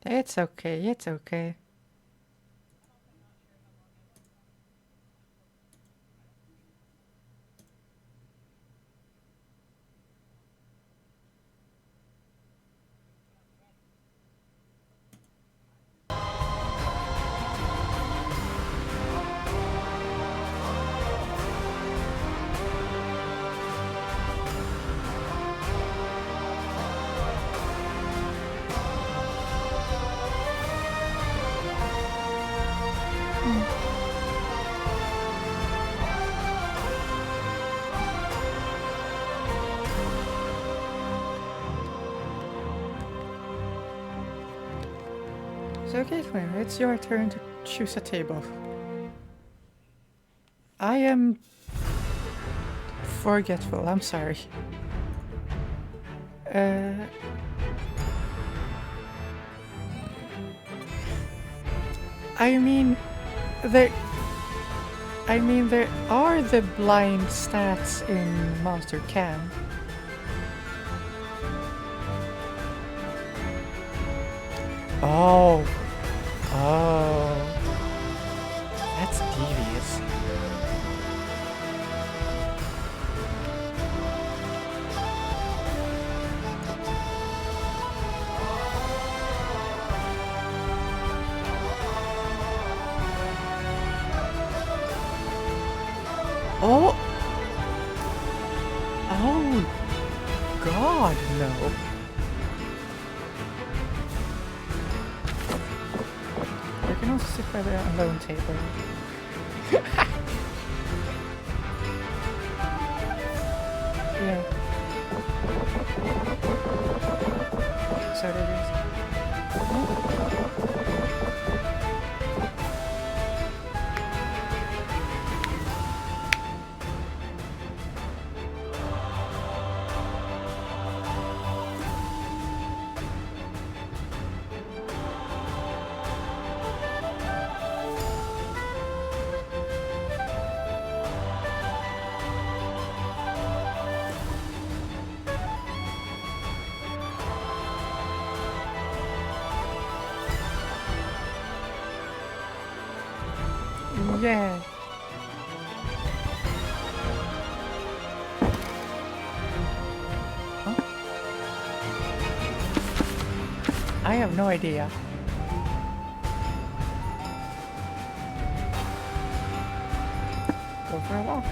It's okay, it's okay. So, Caitlin, it's your turn to choose a table. I am forgetful, I'm sorry. I mean, there... there are the blind stats in Monster Can. Oh. Oh. That's devious. Oh! Oh! God, no. You can also sit by the alone table. Yeah. So there is. Yeah. Huh? I have no idea. Go for a walk.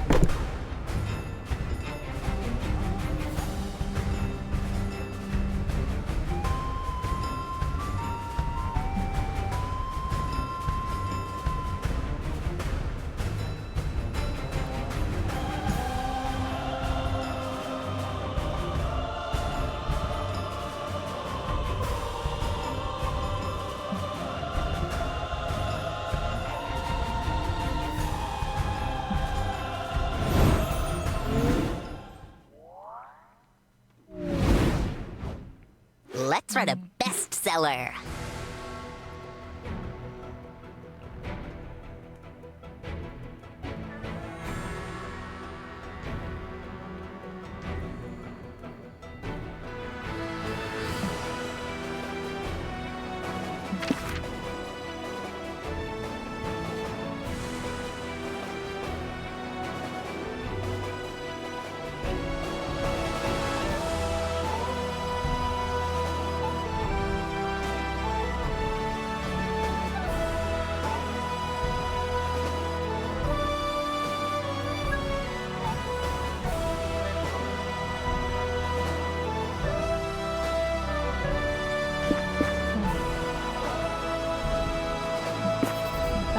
Let's write a bestseller.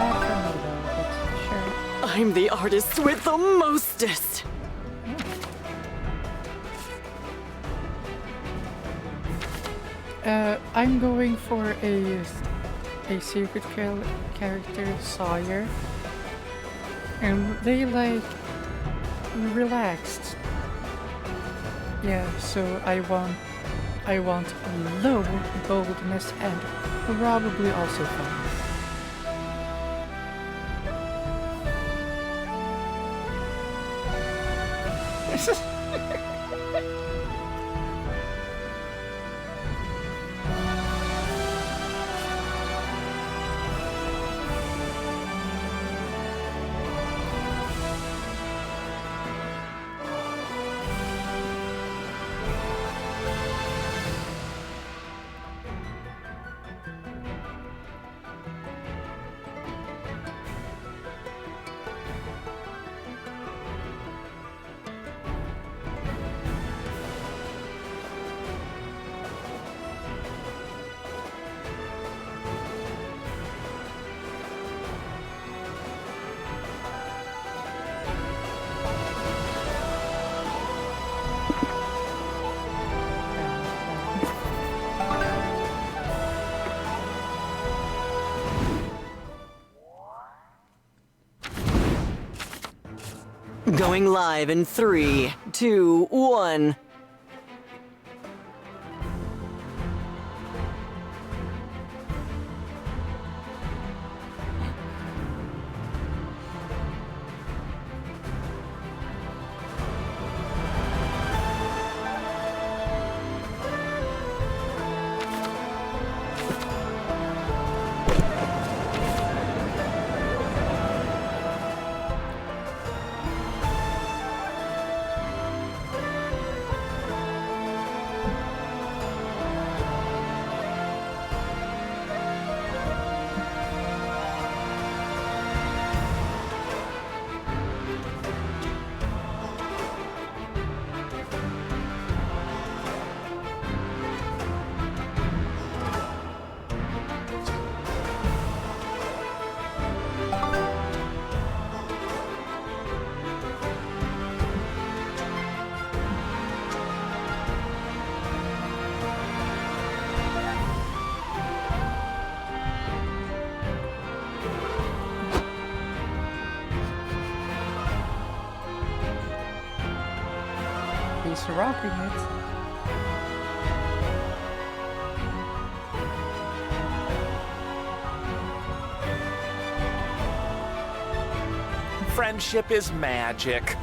Bad for me though, but sure. I'm the artist with the mostest. I'm going for a secret character, Sawyer. And they like relaxed. Yeah, so I want low boldness and probably also fun. Going live in 3, 2, 1. He's rocking it. Friendship is magic.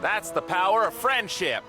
That's the power of friendship.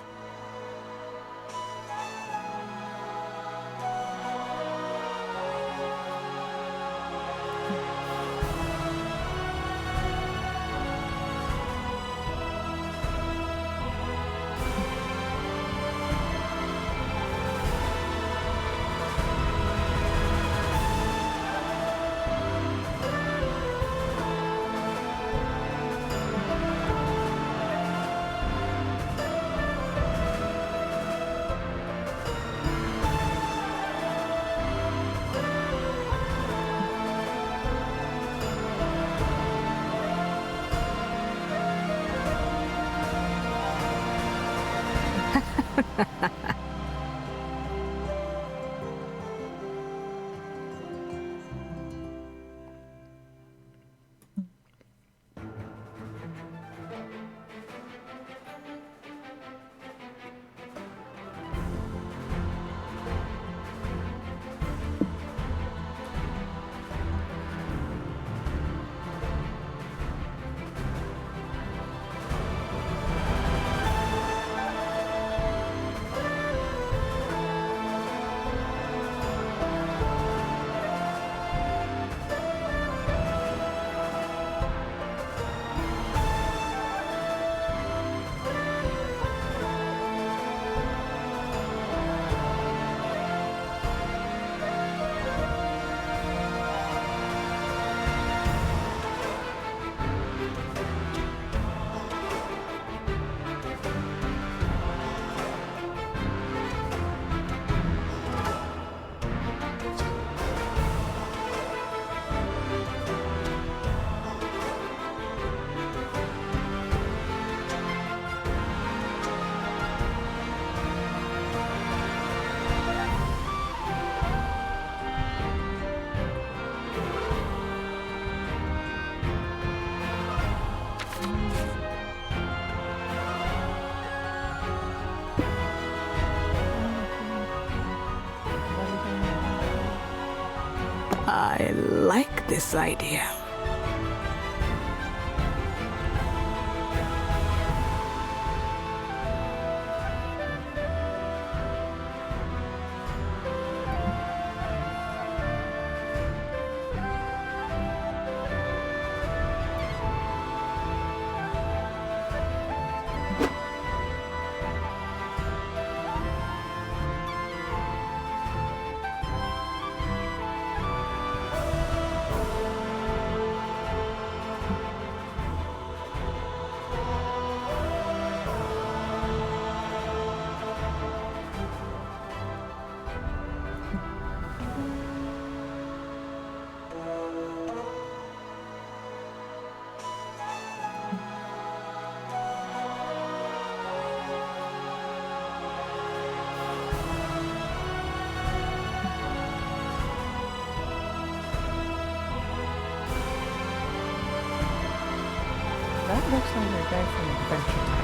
I like this idea. looks like a guy from Adventure Time.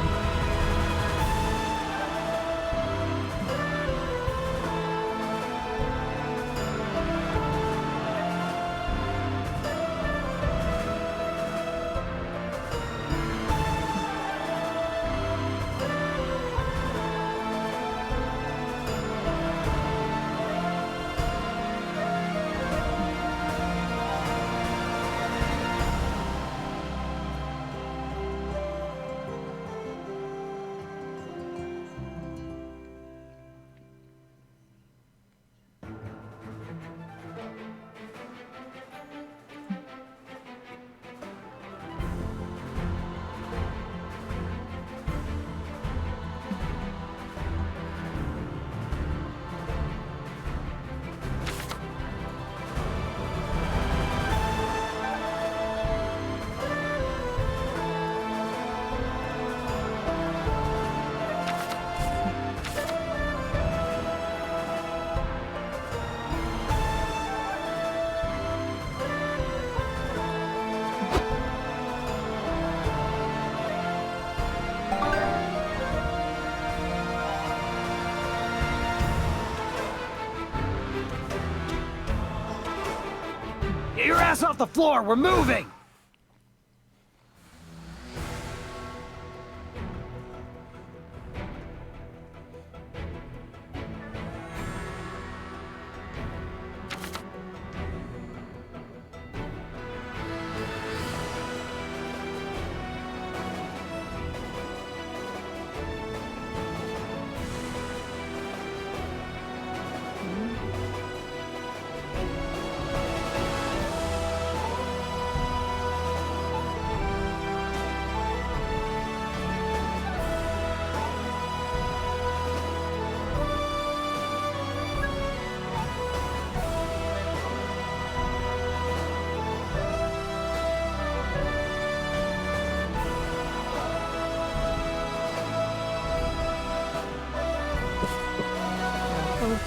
Get your ass off the floor! We're moving!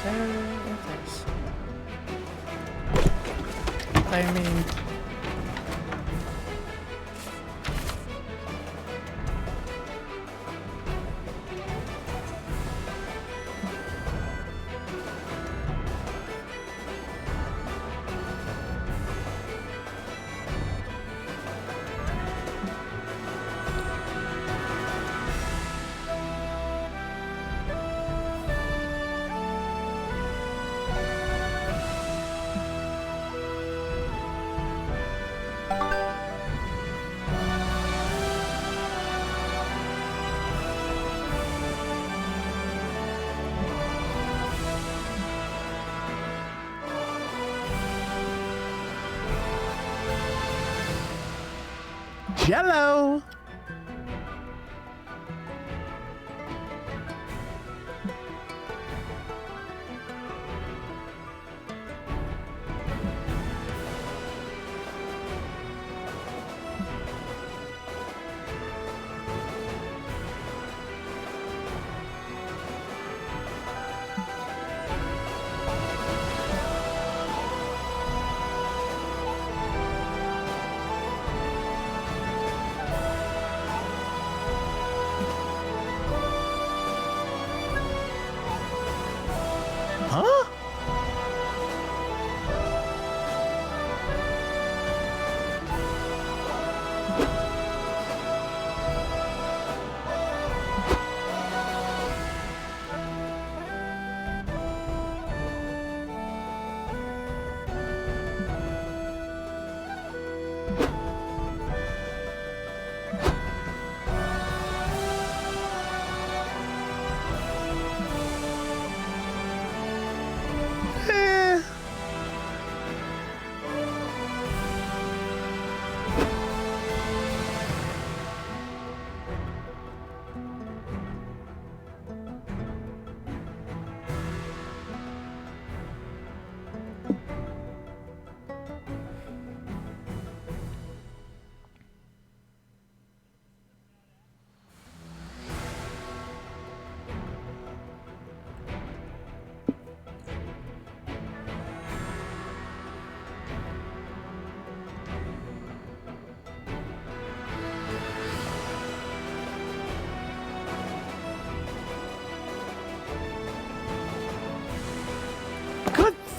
It is. I mean... Jello!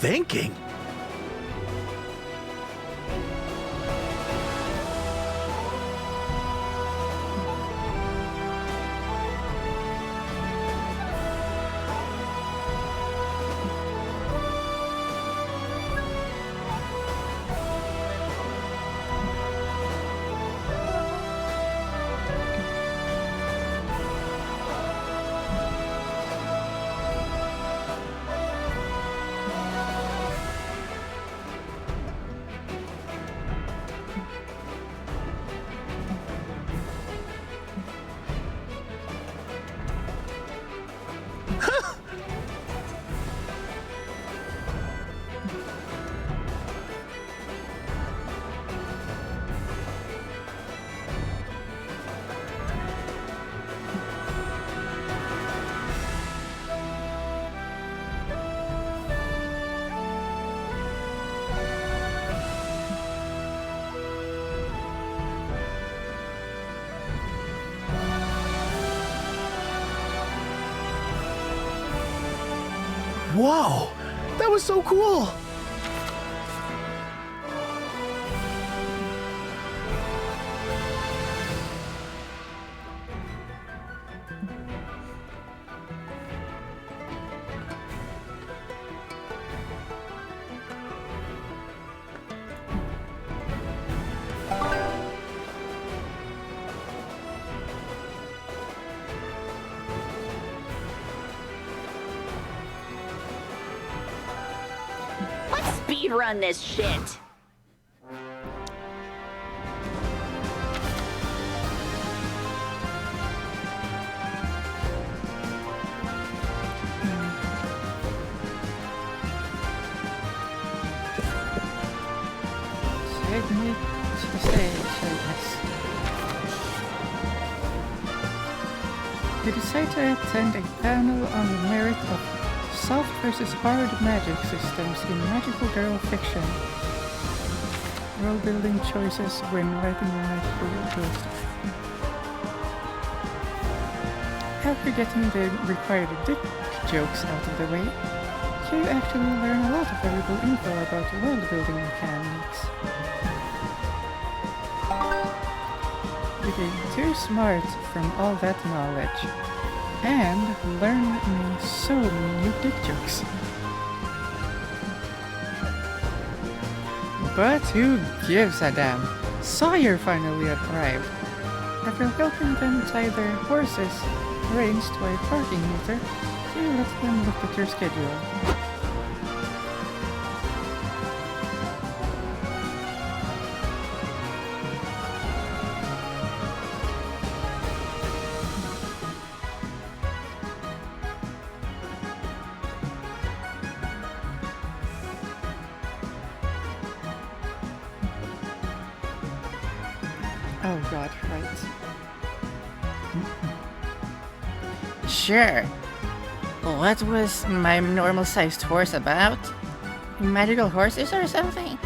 thinking? Whoa! That was so cool! Let's speed run this shit. Take me to the stage, I guess. You decide to attend a panel on the merit of soft versus hard magic systems in magical girl fiction. World-building choices when writing a magical ghost. After getting the required dick jokes out of the way, you actually learn a lot of valuable info about world-building mechanics. You get too smart from all that knowledge, and learn me so many new dick jokes. But who gives a damn? Sawyer finally arrived. After helping them tie their horses' reins to a parking meter, you let them look at your schedule. Oh god, right. Sure. What was my normal-sized horse about? Magical horses or something?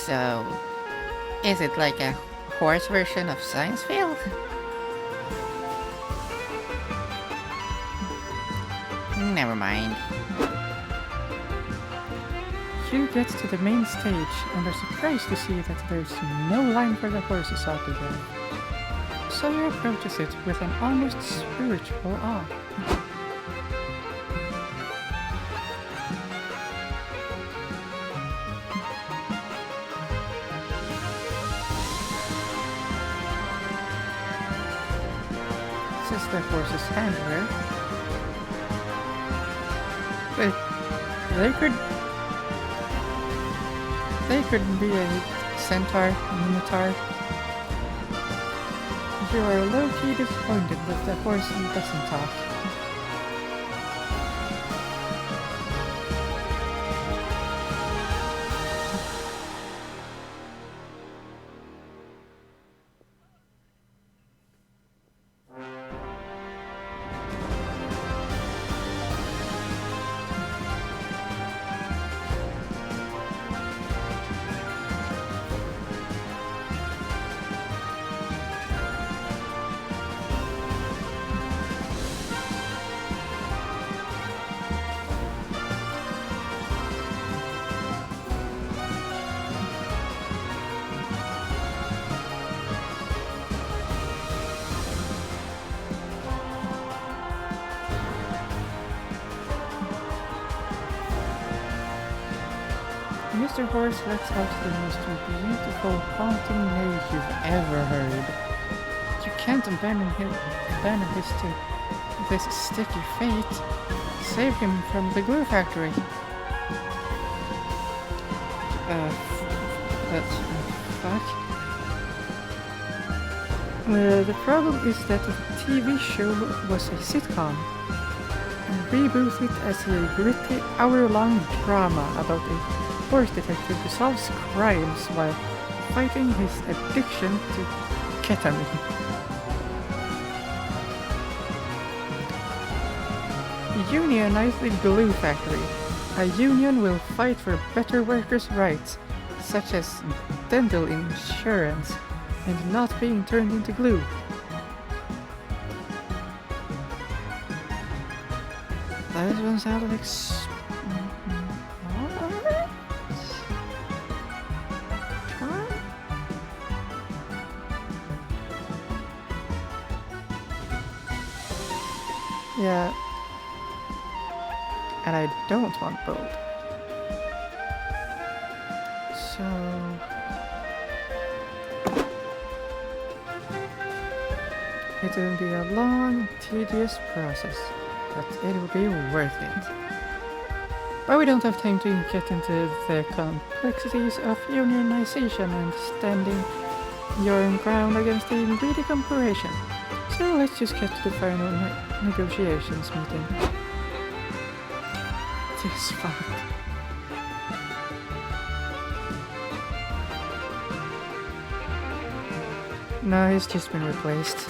So, is it like a horse version of Science Field? Never mind. You get to the main stage and are surprised to see that there's no line for the horses altogether. Sawyer approaches it with an almost spiritual awe. Says the horse's handler. They could be a centaur, minotaur. You are low-key disappointed that the horse doesn't talk. Mr. Horse lets out the most beautiful haunting neigh you've ever heard. You can't abandon his to this sticky fate. Save him from the glue factory. Fuck. The problem is that the TV show was a sitcom, and rebooted as a gritty hour-long drama about a horse detective who solves crimes while fighting his addiction to ketamine. Unionize the glue factory. A union will fight for better workers' rights, such as dental insurance and not being turned into glue. That one sounded like yeah. And I don't want bold. So it will be a long, tedious process, but it will be worth it. But we don't have time to get into the complexities of unionization and standing your ground against a greedy corporation. So let's just get to the final negotiations meeting. This fuck. No, he's just been replaced.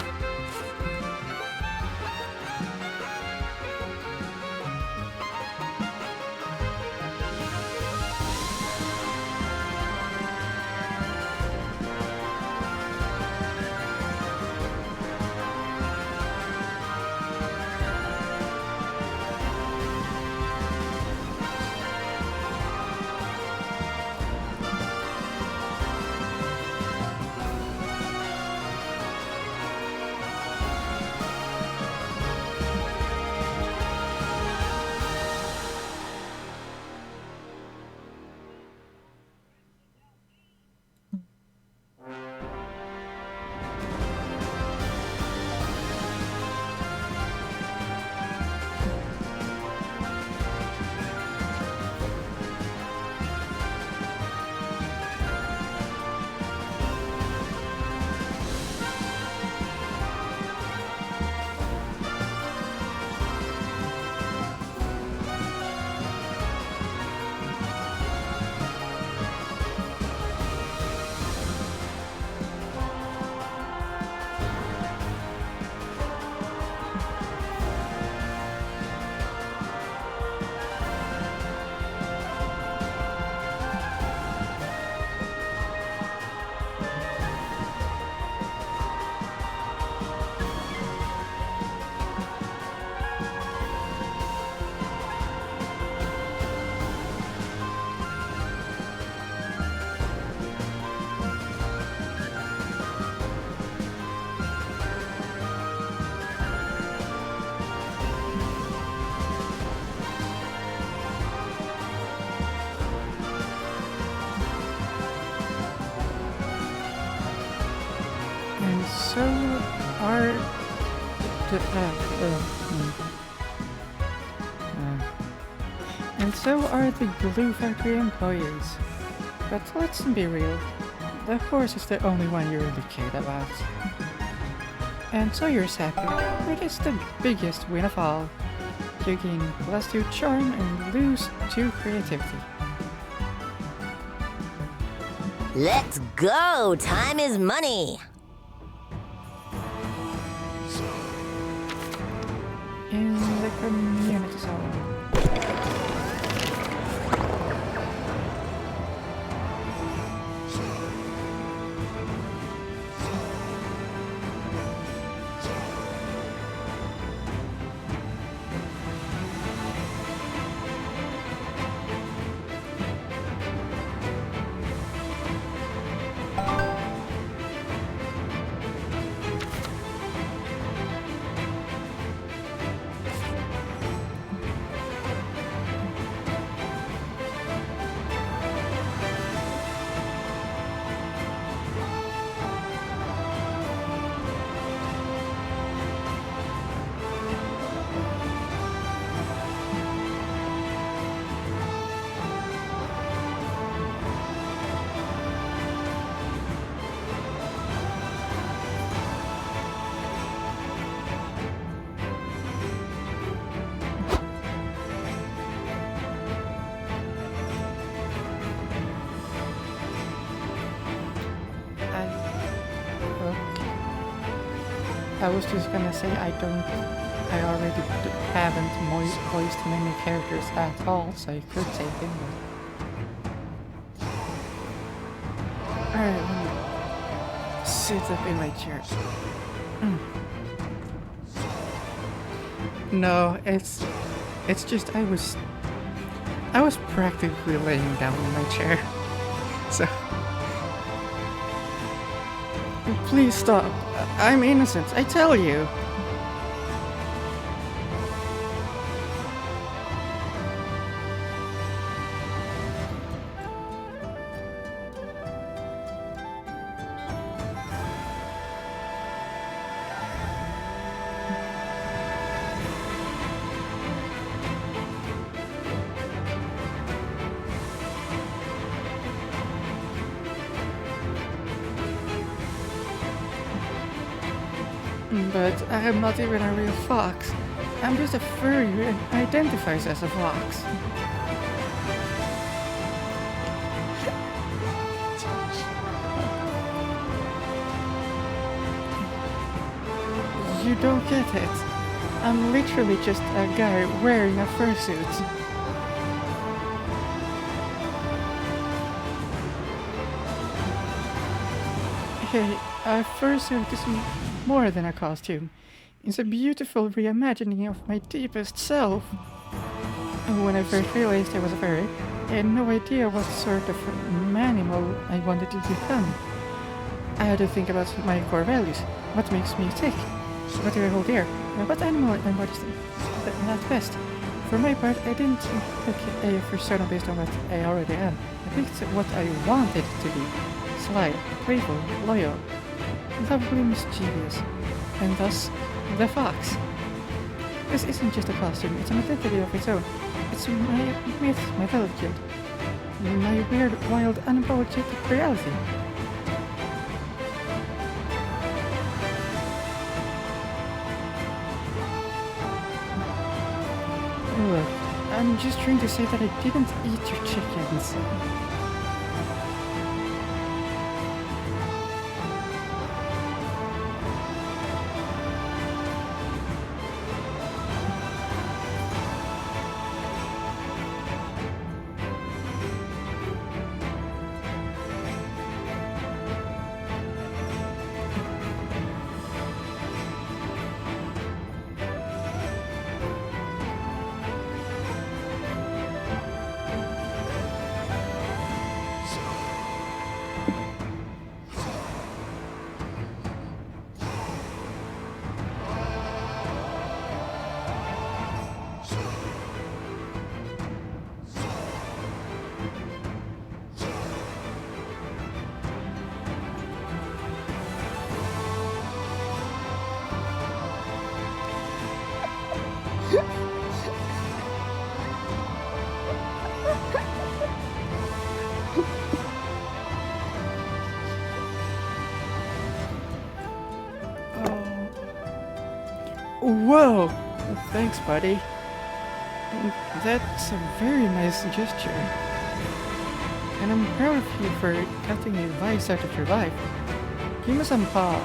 So are the and so are the glue factory employees. But let's be real, the horse is the only one you really cared about. And so you're happy. It is the biggest win of all. You gain +2 charm and lose 2 creativity. Let's go! Time is money! In the community zone. I was just gonna say I already haven't voiced many characters at all, so I could take him. Alright, let me sit up in my chair. No, it's just I was practically laying down in my chair. So please stop. I'm innocent, I tell you. But I'm not even a real fox. I'm just a furry who identifies as a fox. You don't get it. I'm literally just a guy wearing a fursuit. Hey, a fursuit is more than a costume. It's a beautiful reimagining of my deepest self. When I first realized I was a furry, I had no idea what sort of animal I wanted to become. I had to think about my core values. What makes me tick? What do I hold dear? What animal embodies that best? For my part, I didn't pick a persona based on what I already am. I picked what I wanted to be. Sly, playful, loyal, lovely, mischievous, and thus, the fox. This isn't just a costume, it's an identity of its own. It's my myth, my legend, my weird, wild, unapologetic reality. Look, I'm just trying to say that I didn't eat your chickens. Whoa! Thanks, buddy. That's a very nice gesture. And I'm proud of you for cutting a vice out of your life. Give me some paw.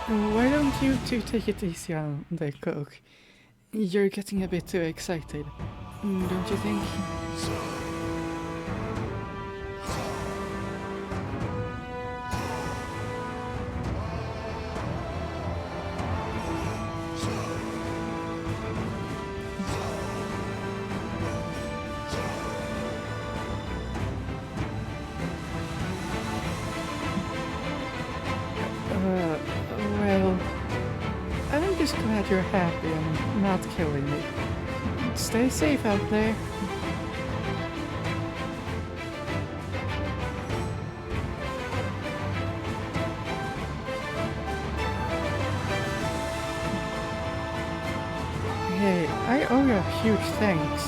Why don't you two take it easy on the coke? You're getting a bit too excited, don't you think? Well, I'm just glad you're happy and not killing me. Stay safe out there. Hey, I owe you a huge thanks.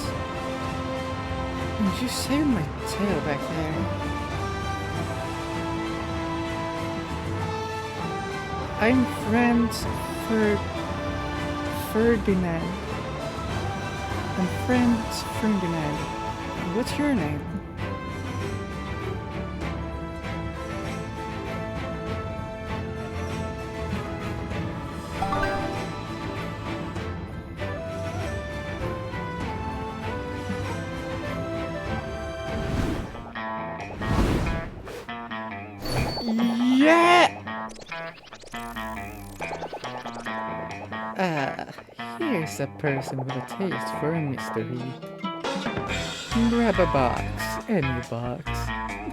You saved my tail back there. I'm friends Ferdinand. I'm friends Ferdinand. What's your name? Yeah! Here's a person with a taste for a mystery. Grab a box, any box.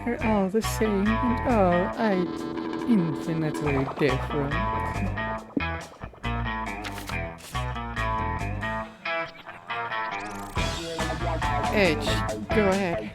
They're all the same and all infinitely different. Edge, go ahead.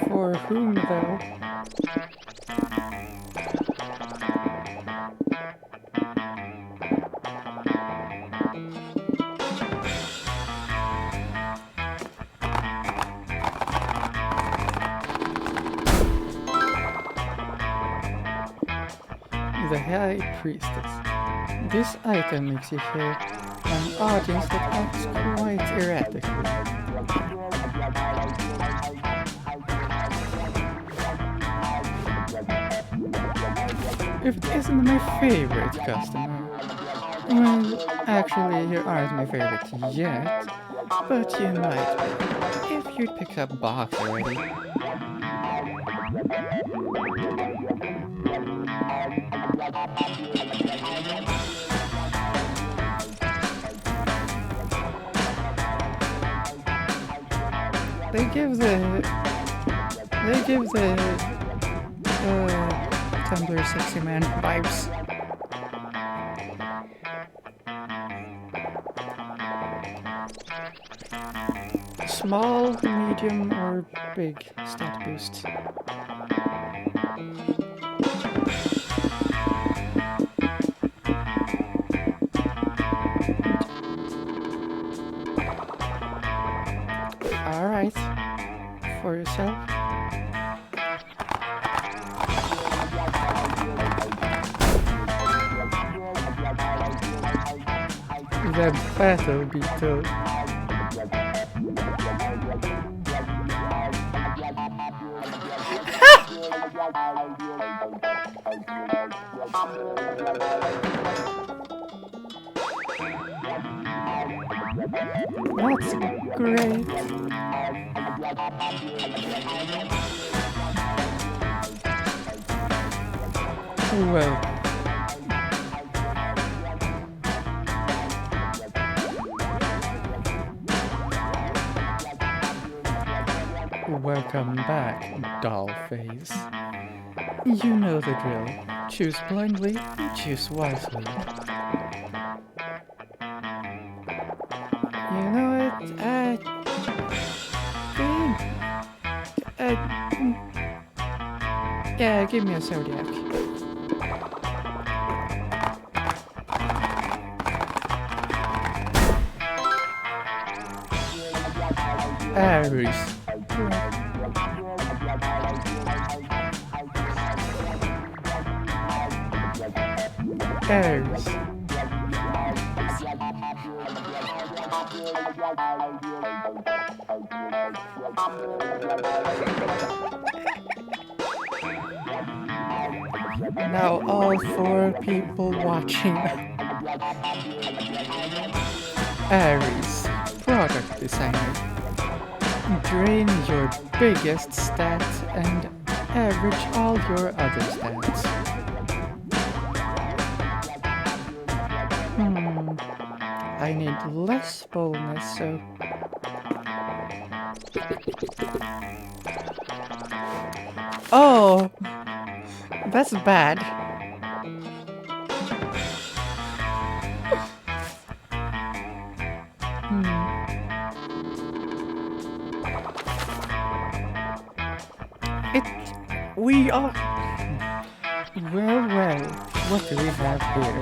For whom, though? The High Priestess. This item makes you hear an audience that acts quite erratically. If it isn't my favorite customer. Well, actually, you aren't my favorite yet, but you might be, if you'd pick up box already. They give the Tumblr sexy man vibes. Small, medium, or big stat boost. Alright. For yourself. The battle beetle. That's great. Well. Welcome back, Dollface. You know the drill. Choose blindly, choose wisely. You know it, yeah, give me a Zodiac. Aries. Aries. Now all 4 people watching. Aries, product designer. Drain your biggest stats and average all your other stats. I need less boldness, so... Oh! That's bad. We are... Well, what do we have here?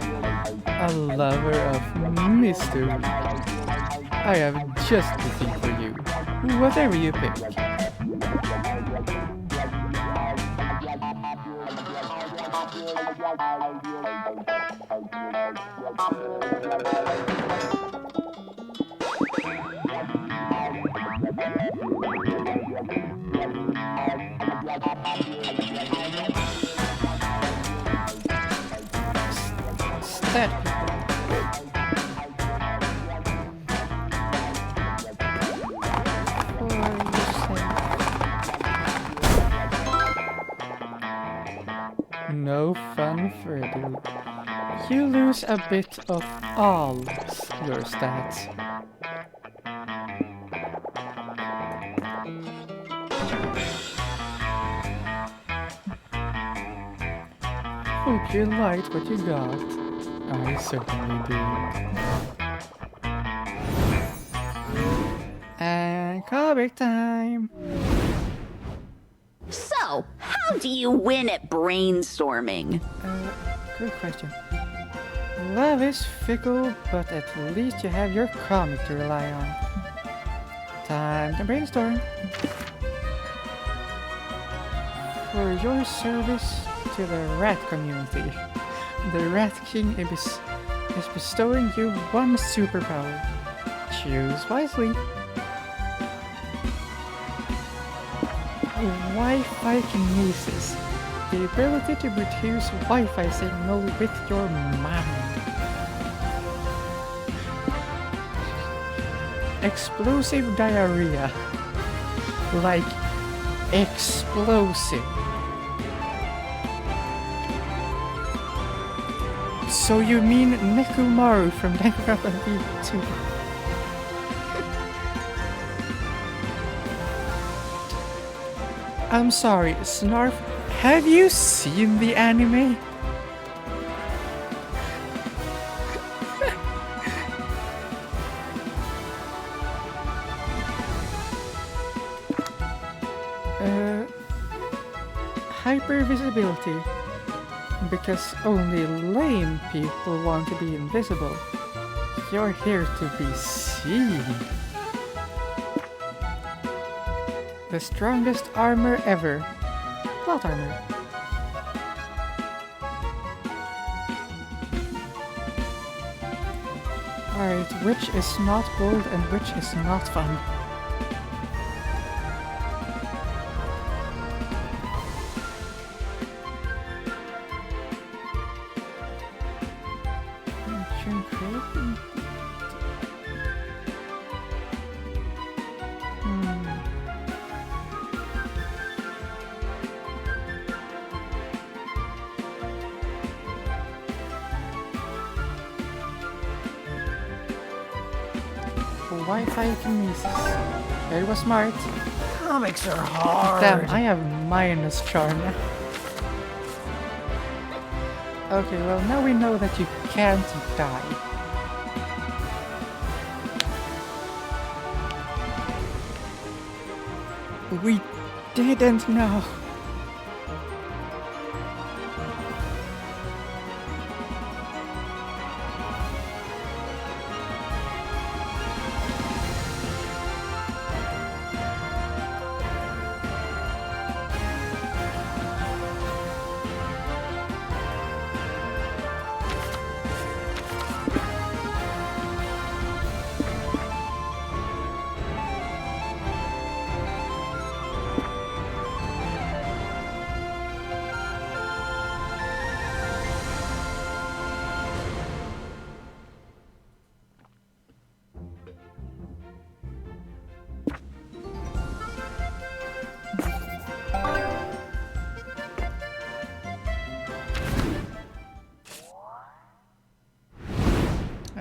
A lover of mystery. I have just the thing for you. Whatever you pick. Stat. No fun, Freddy. You lose a bit of all your stats. Hope you liked what you got. I certainly did. And comic time! So, how do you win at brainstorming? Good question. Love is fickle, but at least you have your comic to rely on. Time to brainstorm. For your service to the rat community, the Rat King is bestowing you one superpower. Choose wisely. Wi-Fi kinesis. The ability to produce Wi-Fi signal with your mind. Explosive diarrhea. Like explosive. So you mean Nekomaru from Danganronpa V2? I'm sorry, Snarf, have you seen the anime? Hypervisibility. Because only lame people want to be invisible. You're here to be seen. The strongest armor ever. Plot armor. Alright, which is not bold and which is not fun? Wi-Fi kinesis. Very was smart. Comics are hard. Damn, I have minus charm now. Okay, well now we know that you can't die. We didn't know.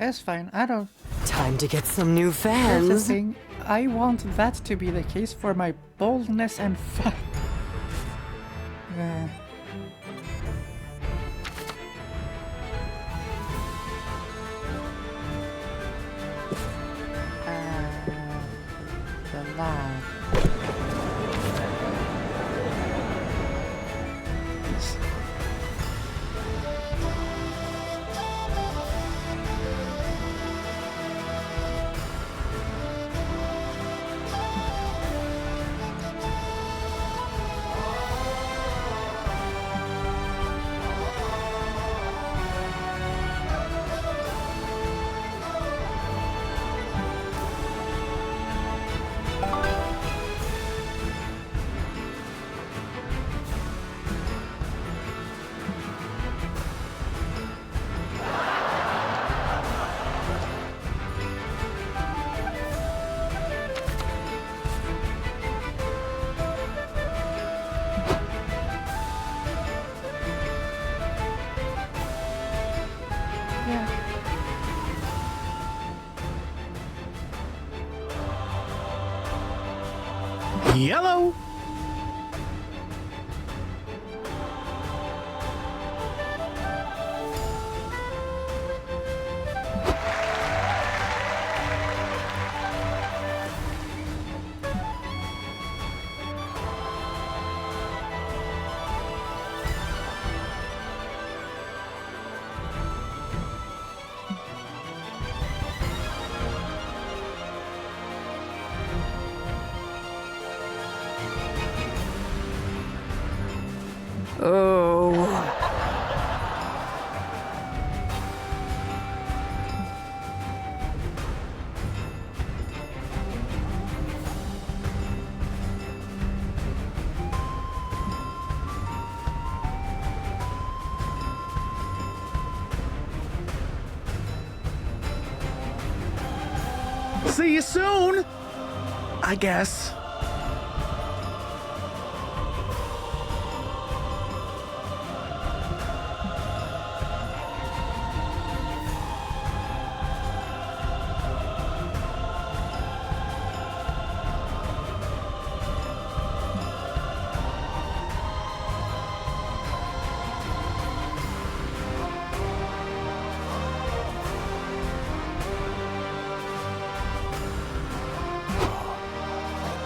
That's fine. I don't. Time to get some new Here's the fans. thing. I want that to be the case for my boldness and fun. The lab. Yellow. Oh. See you soon. I guess.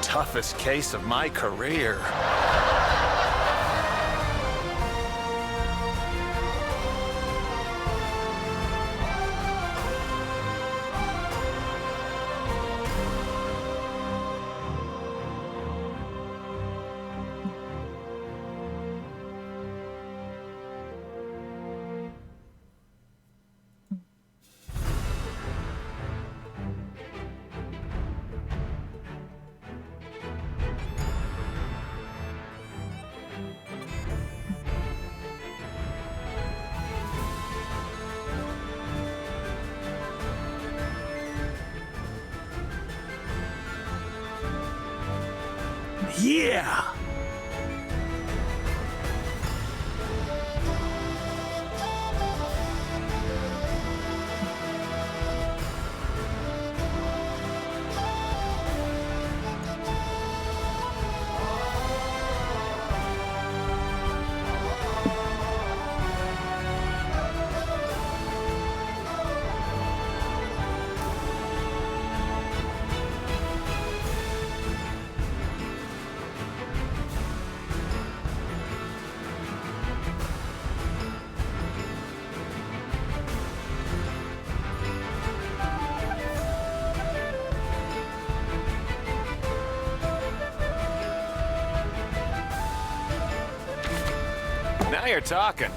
Toughest case of my career. Yeah. Now you're talking.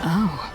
Oh.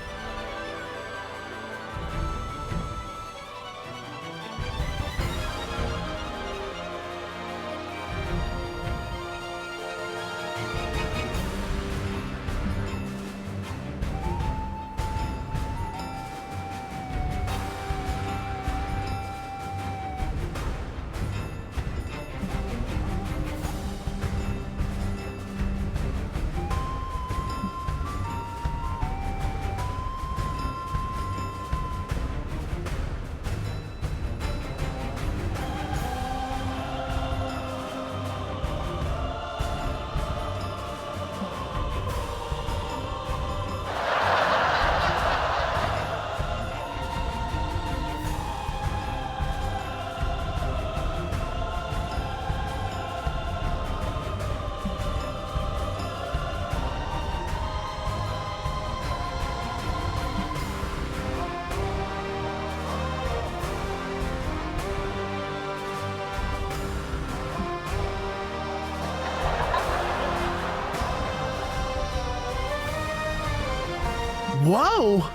Whoa!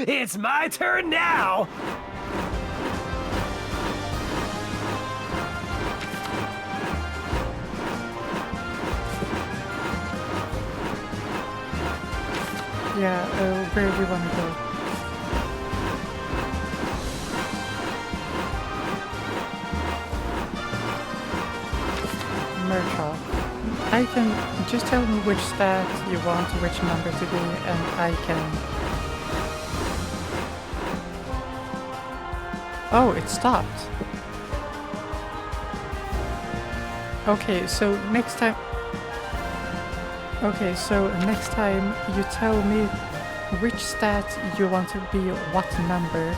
It's my turn now! Yeah, where do you want to go? Merge off. I can just tell me which stat you want, which number to be, and I can. Oh, it stopped. Okay, so next time. Okay, so next time you tell me which stat you want to be, what number,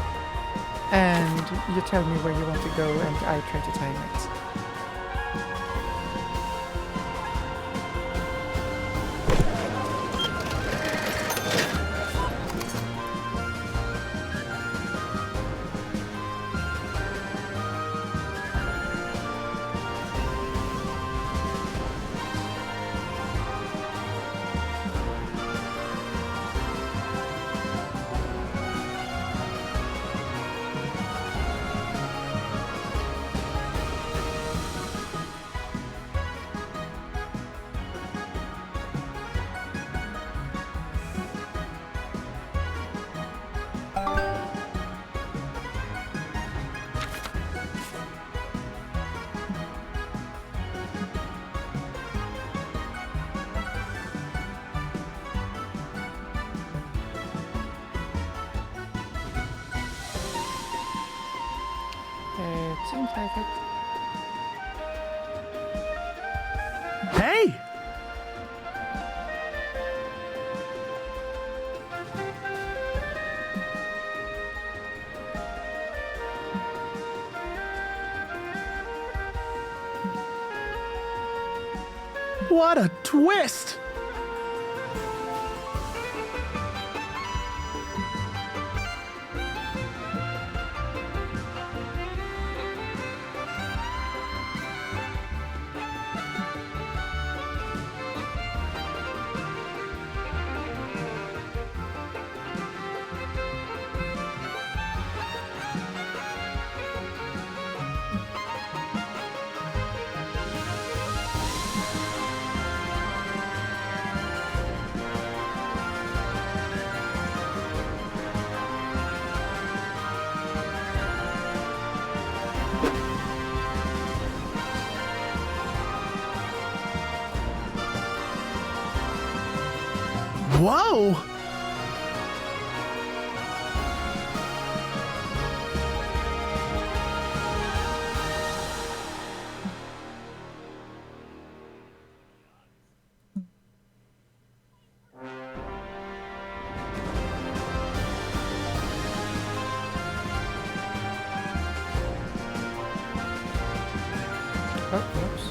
and you tell me where you want to go, and I try to time it. It seems like it. Hey! What a twist! Whoa! Oh, whoops.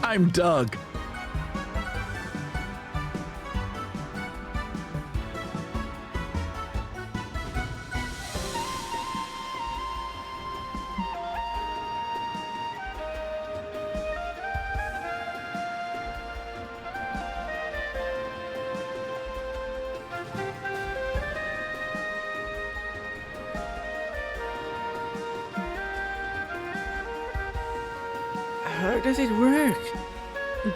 I'm Doug. How does it work?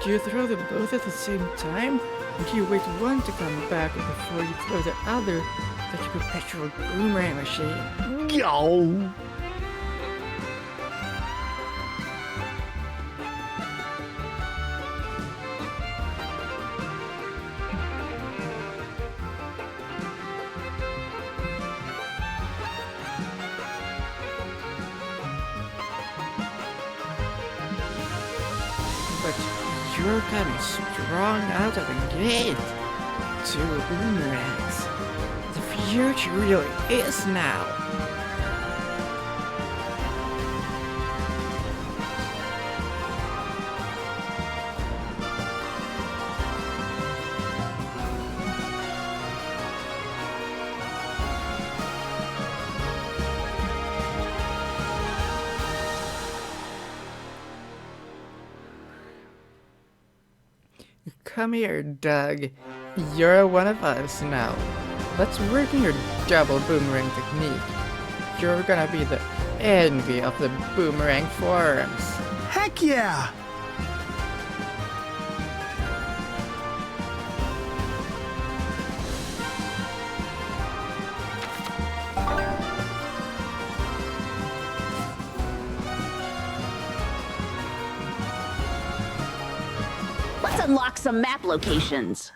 Do you throw them both at the same time? Or do you wait one to come back before you throw the other like a perpetual boomerang machine? Yo. But you're coming strong out of the gate. Two boomerangs. The future really is now. Come here, Doug. You're one of us now. Let's work on your double boomerang technique. You're gonna be the envy of the boomerang forums. Heck yeah. Let's unlock some map locations.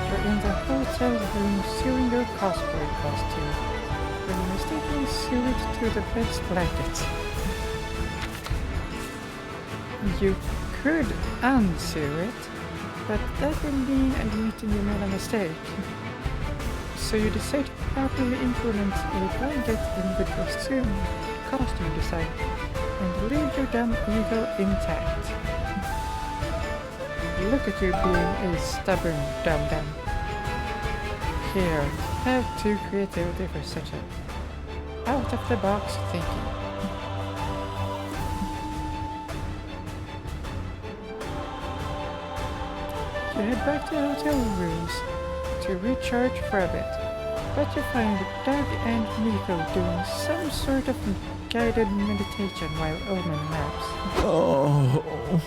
You're in the hotel room sewing your cosplay costume when you mistakenly sew it to the bed's blanket. You could unsew it, but that would mean admitting you made a mistake. So you decide to properly implement a blanket in the costume design and leave your dumb ego intact. Look at you being a stubborn dum-dum. Here, have two creativity for such a out-of-the-box thinking. You head back to the hotel rooms to recharge for a bit, but you find Doug and Nico doing some sort of guided meditation while Omen naps. Oh.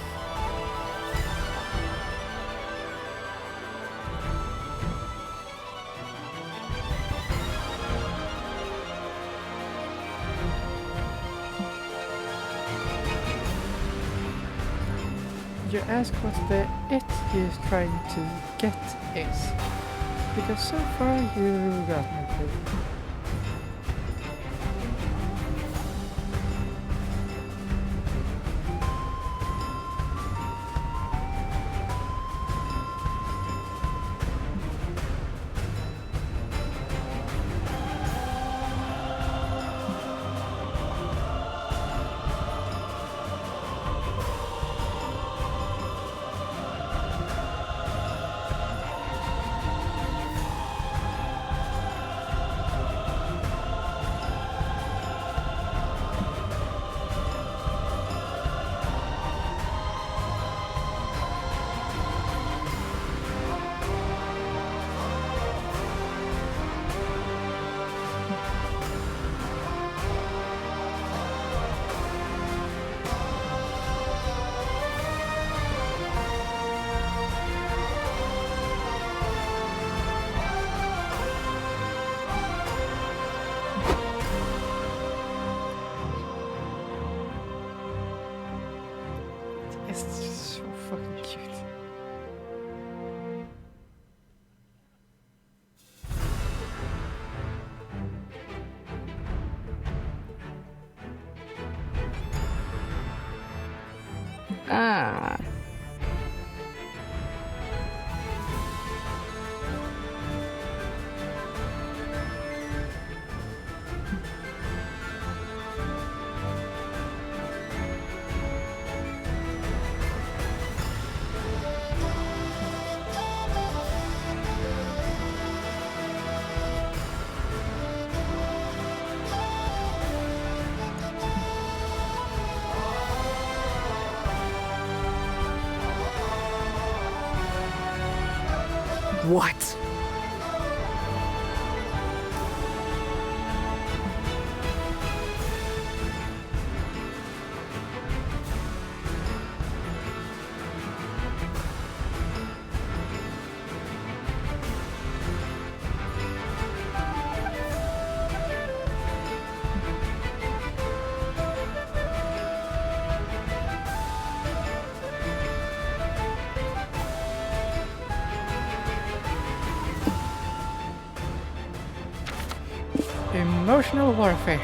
You ask what the it he is trying to get is, because so far you got no clue. Ah. What? Emotional warfare.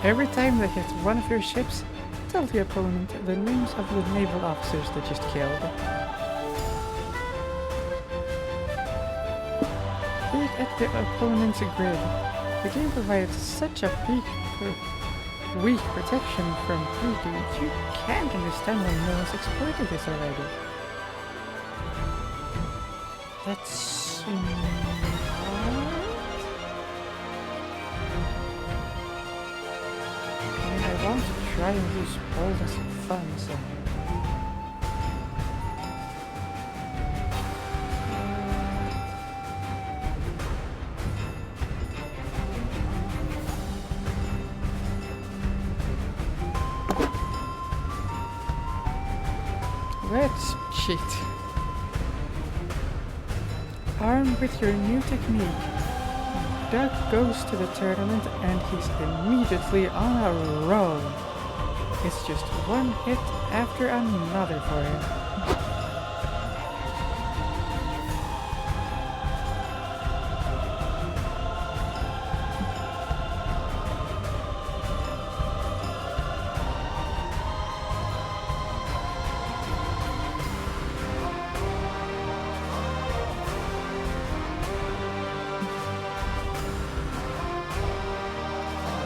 Every time they hit one of your ships, tell the opponent the names of the naval officers they just killed. Peek at the opponent's grid. The game provides such a weak protection from peeking. You can't understand why no one's exploited this already. That's I want to try and use balls as fun, so... Let's cheat. Armed with your new technique, Doug goes to the tournament and he's immediately on a roll. It's just one hit after another for him.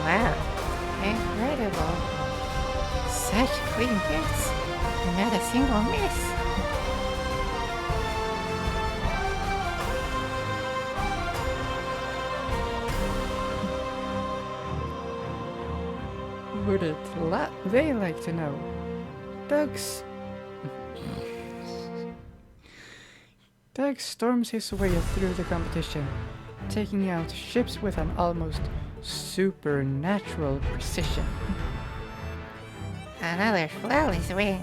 Wow, incredible. Such clean hits. Not a single miss. Would they like to know? Doug storms his way through the competition, taking out ships with an almost supernatural precision. Another flawless win.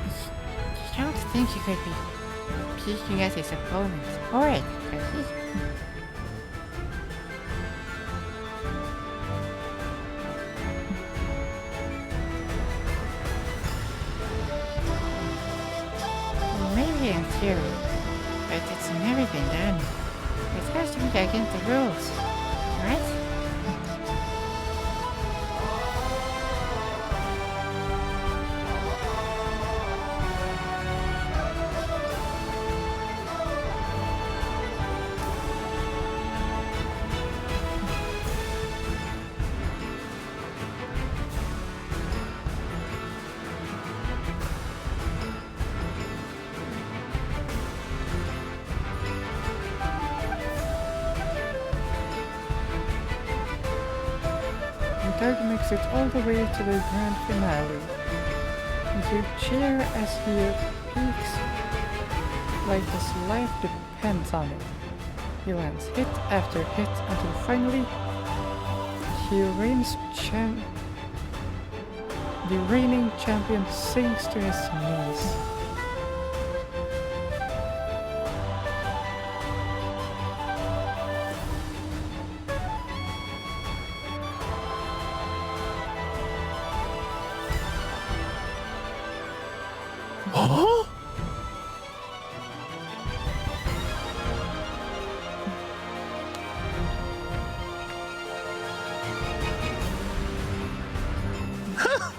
You don't think you could be peeking at his opponent, or could he? Maybe in theory, but it's never been done. It has to be against the rules, right? Doug makes it all the way to the grand finale. You cheer as he peaks like his life depends on it. He lands hit after hit until finally the reigning champion sinks to his knees. Huh?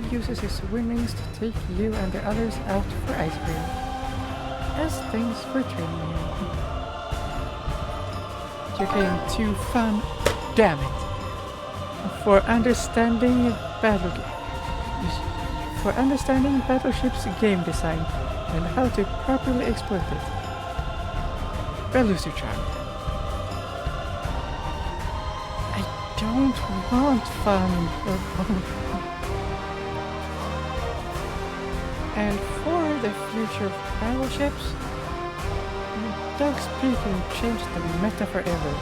uses his winnings to take you and the others out for ice cream. As thanks for training him. You came too fun, damn it. For understanding battleships game design and how to properly exploit it. Well, lose your charm. I don't want fun. And for the future of battleships, Doug's Peking changed the meta forever.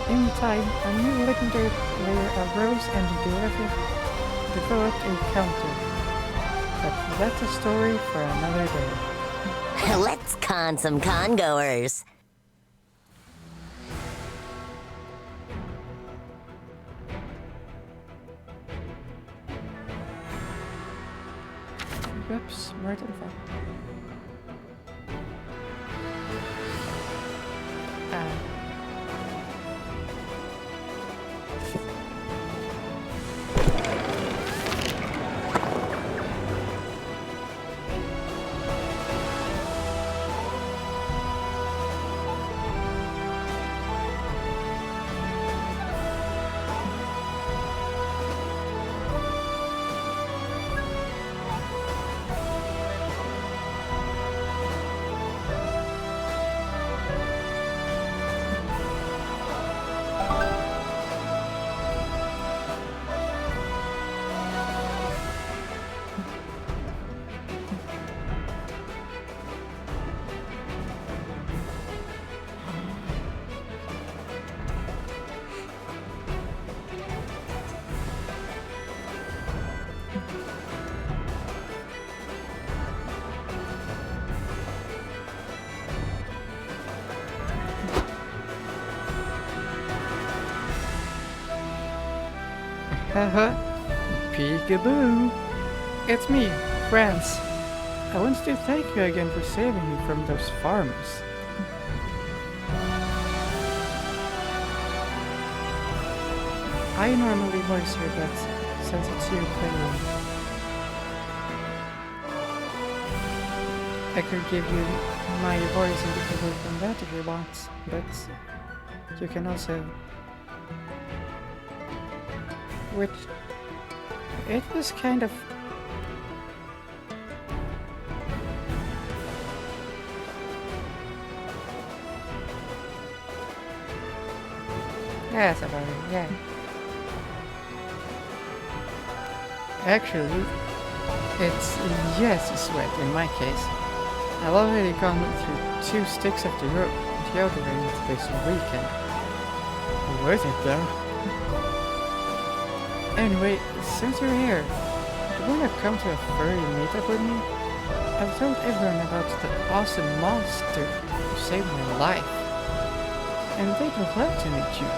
In time, a new legendary player arose and developed a counter. But that's a story for another day. Let's con some congoers. Whoops, where did I fall? Haha, peekaboo! It's me, Franz. I want to thank you again for saving me from those farmers. I normally voice her, but since it's you playing, I could give you my voice and you can work on that if you want, but you can also... Which... It was kind of... That's about it, yeah. Actually, it's yes sweat in my case. I've already gone through 2 sticks of deodorant this weekend. Worth it though. Anyway, since you're here, do you wanna come to a furry meetup with me? I've told everyone about the awesome monster who saved my life. And they'd love to meet you.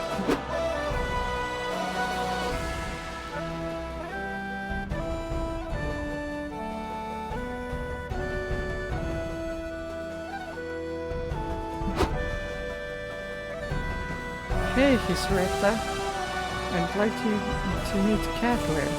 Hey, Hisreta. I'd like you to meet Kathleen.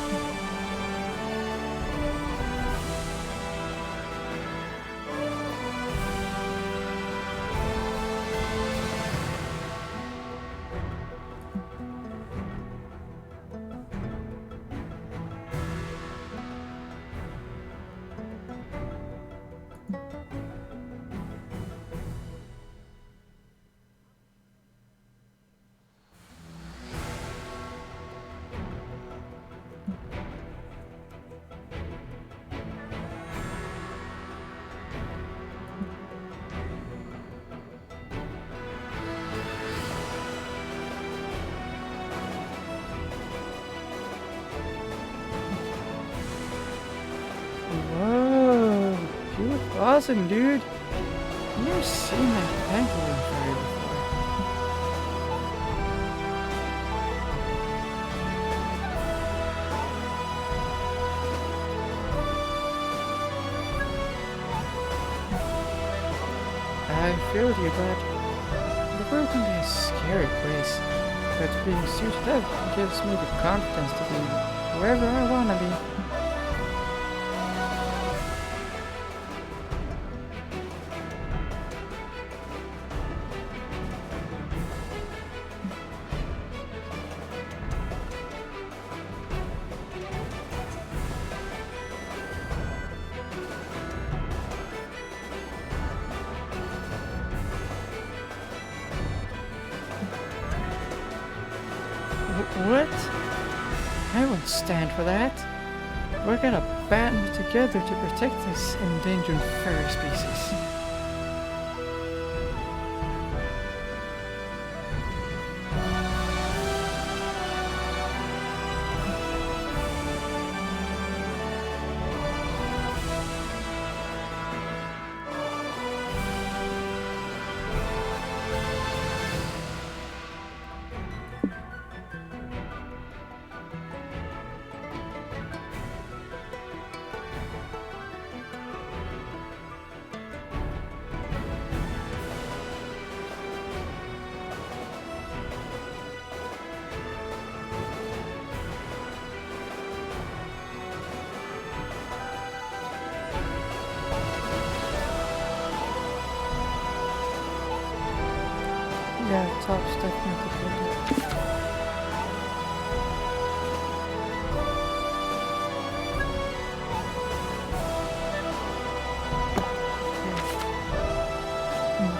Whoa, you look awesome, dude. I've never seen that pangolin fairy before. I feel you, but the world can be a scary place. But being suited up gives me the confidence to be wherever I wanna be. What? I won't stand for that. We're gonna band together to protect this endangered furry species. Yeah, top's definitely good.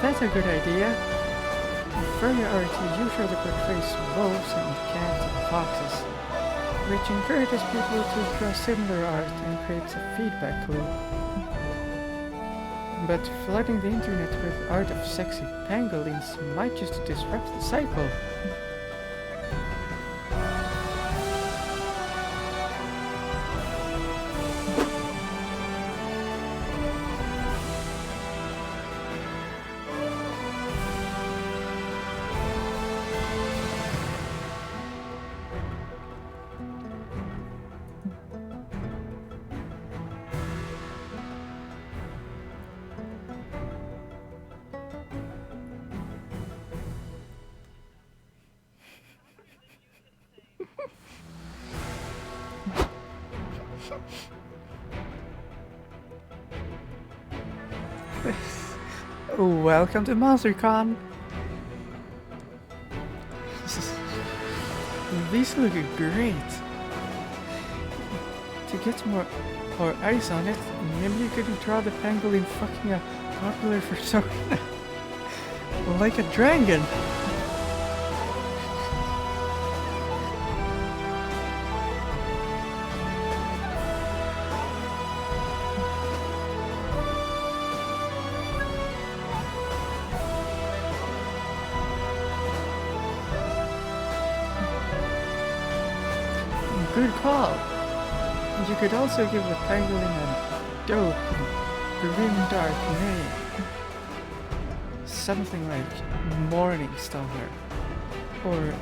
That's a good idea. Further art usually portrays wolves and cats and foxes, which encourages people to draw similar art and creates a feedback loop. But flooding the internet with art of sexy pangolins might just disrupt the cycle. Welcome to MonsterCon! These look great! To get more eyes on it, maybe you could draw the pangolin fucking a popular persona. Like a dragon! Good call! You could also give the pangolin a dope, grim dark name. Something like Morning Star or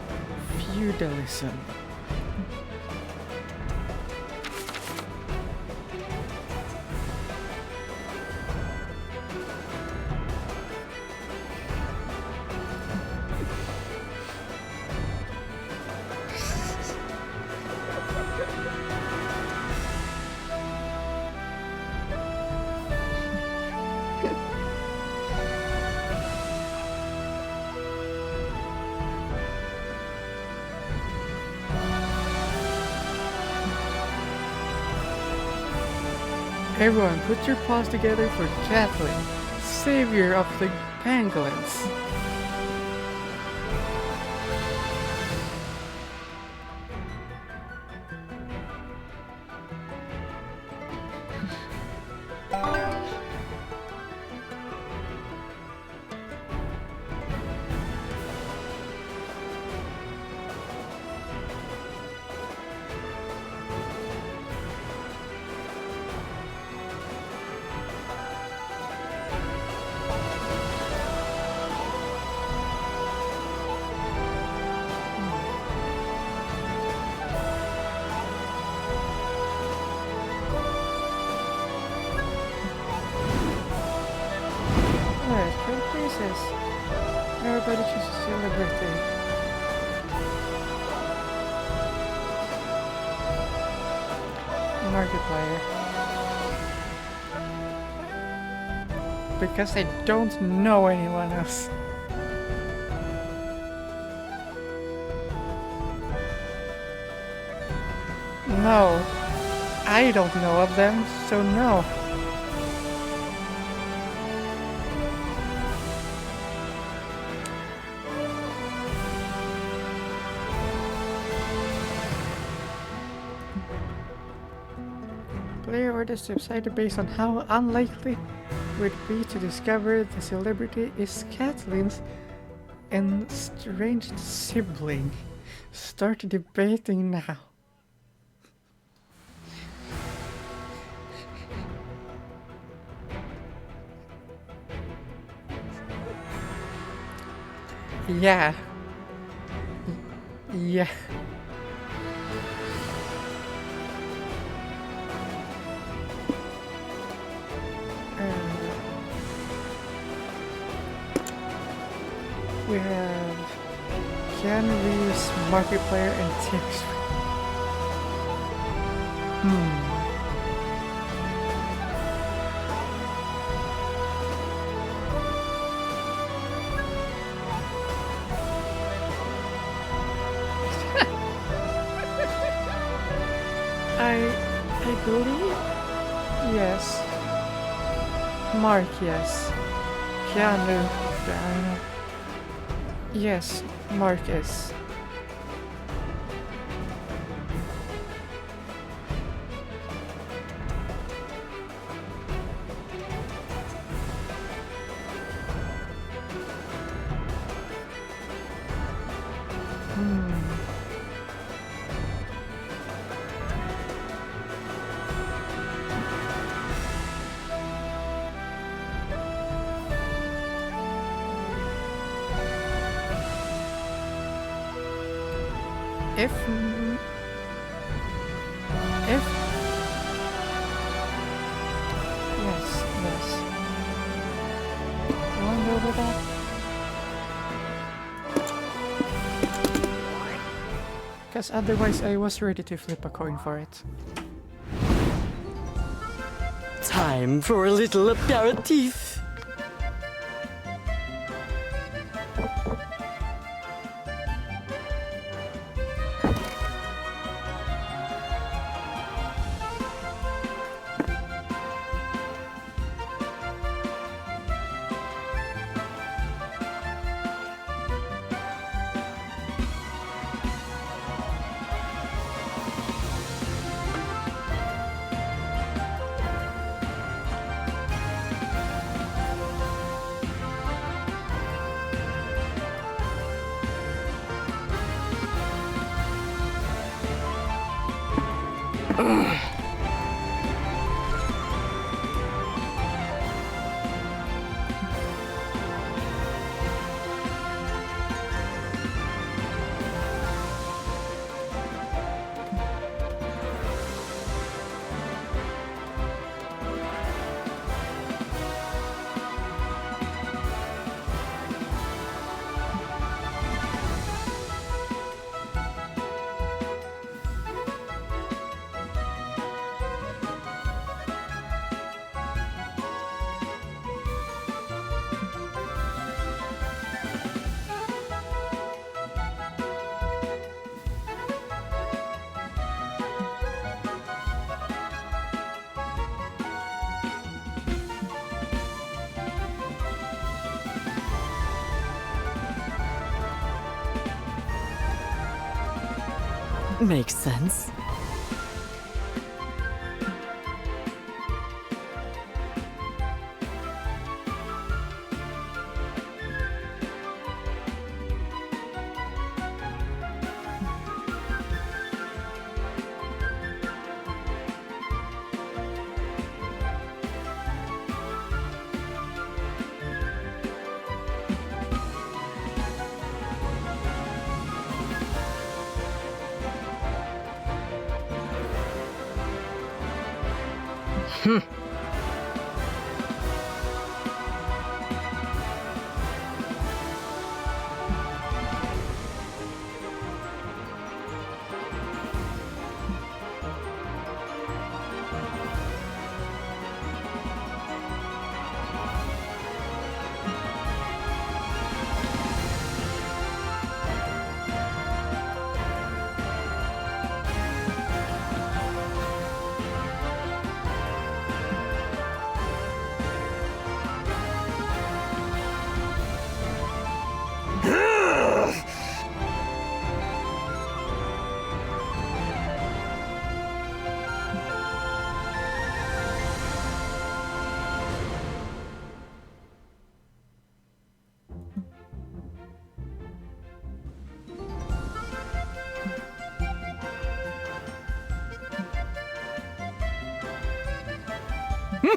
Feudalism. Everyone, put your paws together for Kathleen, savior of the pangolins. Everybody chooses to celebrate. Markiplier. Because I don't know anyone else. No, I don't know of them, so no. shortest website based on how unlikely would be to discover the celebrity is Kathleen's estranged sibling. Start debating now. Yeah. Yeah. We have Keanu Reeves, Markiplier, and Tips. I believe yes. Mark, yes. Keanu, yes, Marcus. If yes. You wanna go over that? Because otherwise I was ready to flip a coin for it. Time for a little aperitif. Makes sense. I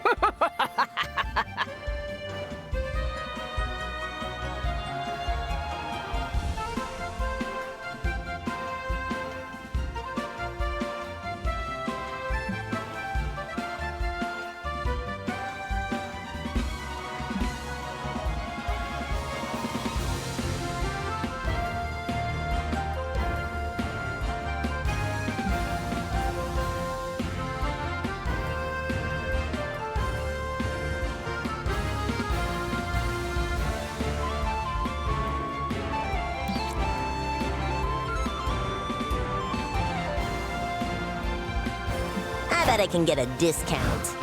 bet I can get a discount.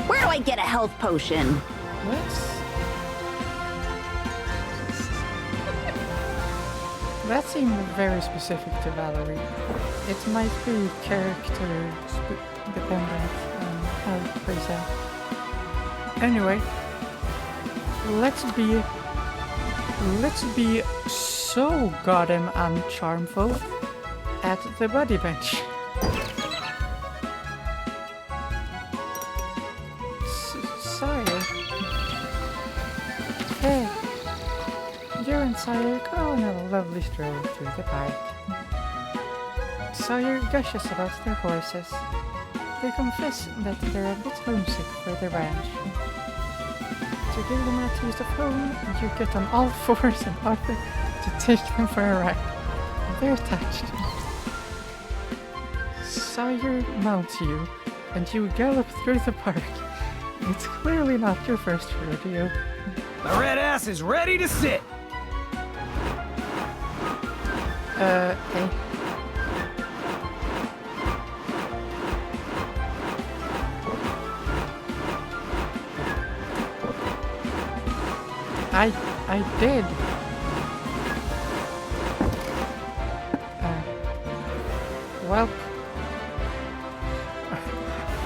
Where do I get a health potion? That seemed very specific to Valerie. It might be character dependent on how it plays out. Anyway, let's be so goddamn uncharmful at the body bench. Sire. Hey, you and Sire go on a lovely stroll through the park. Sire gushes about their horses. They confess that they're a bit homesick for their ranch. To give them a taste of home, you get on all fours and offer to take them for a ride. They're touched. Sire mounts you, and you gallop through the park. It's clearly not your first rodeo. The red ass is ready to sit. Hey. I did. Well,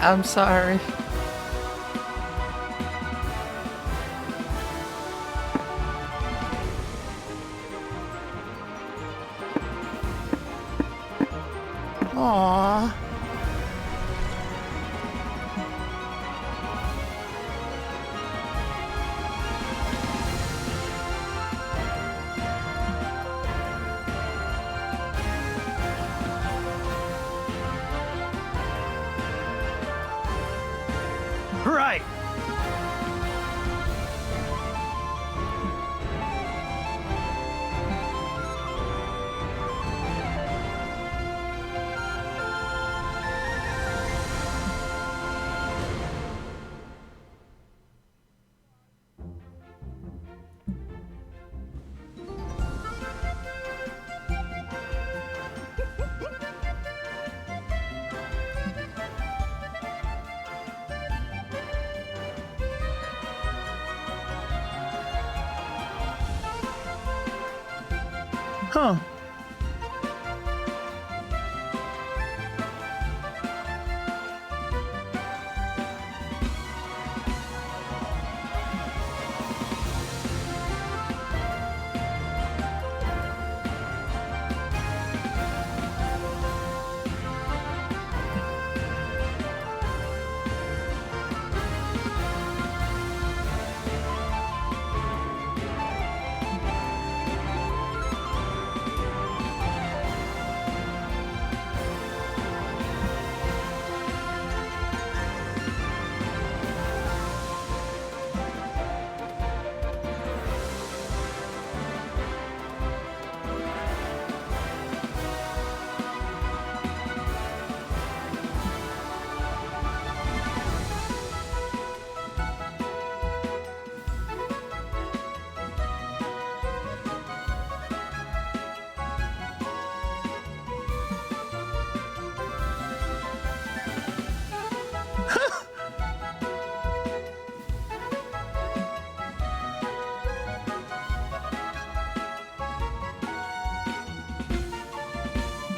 I'm sorry. Aww. Right. Huh.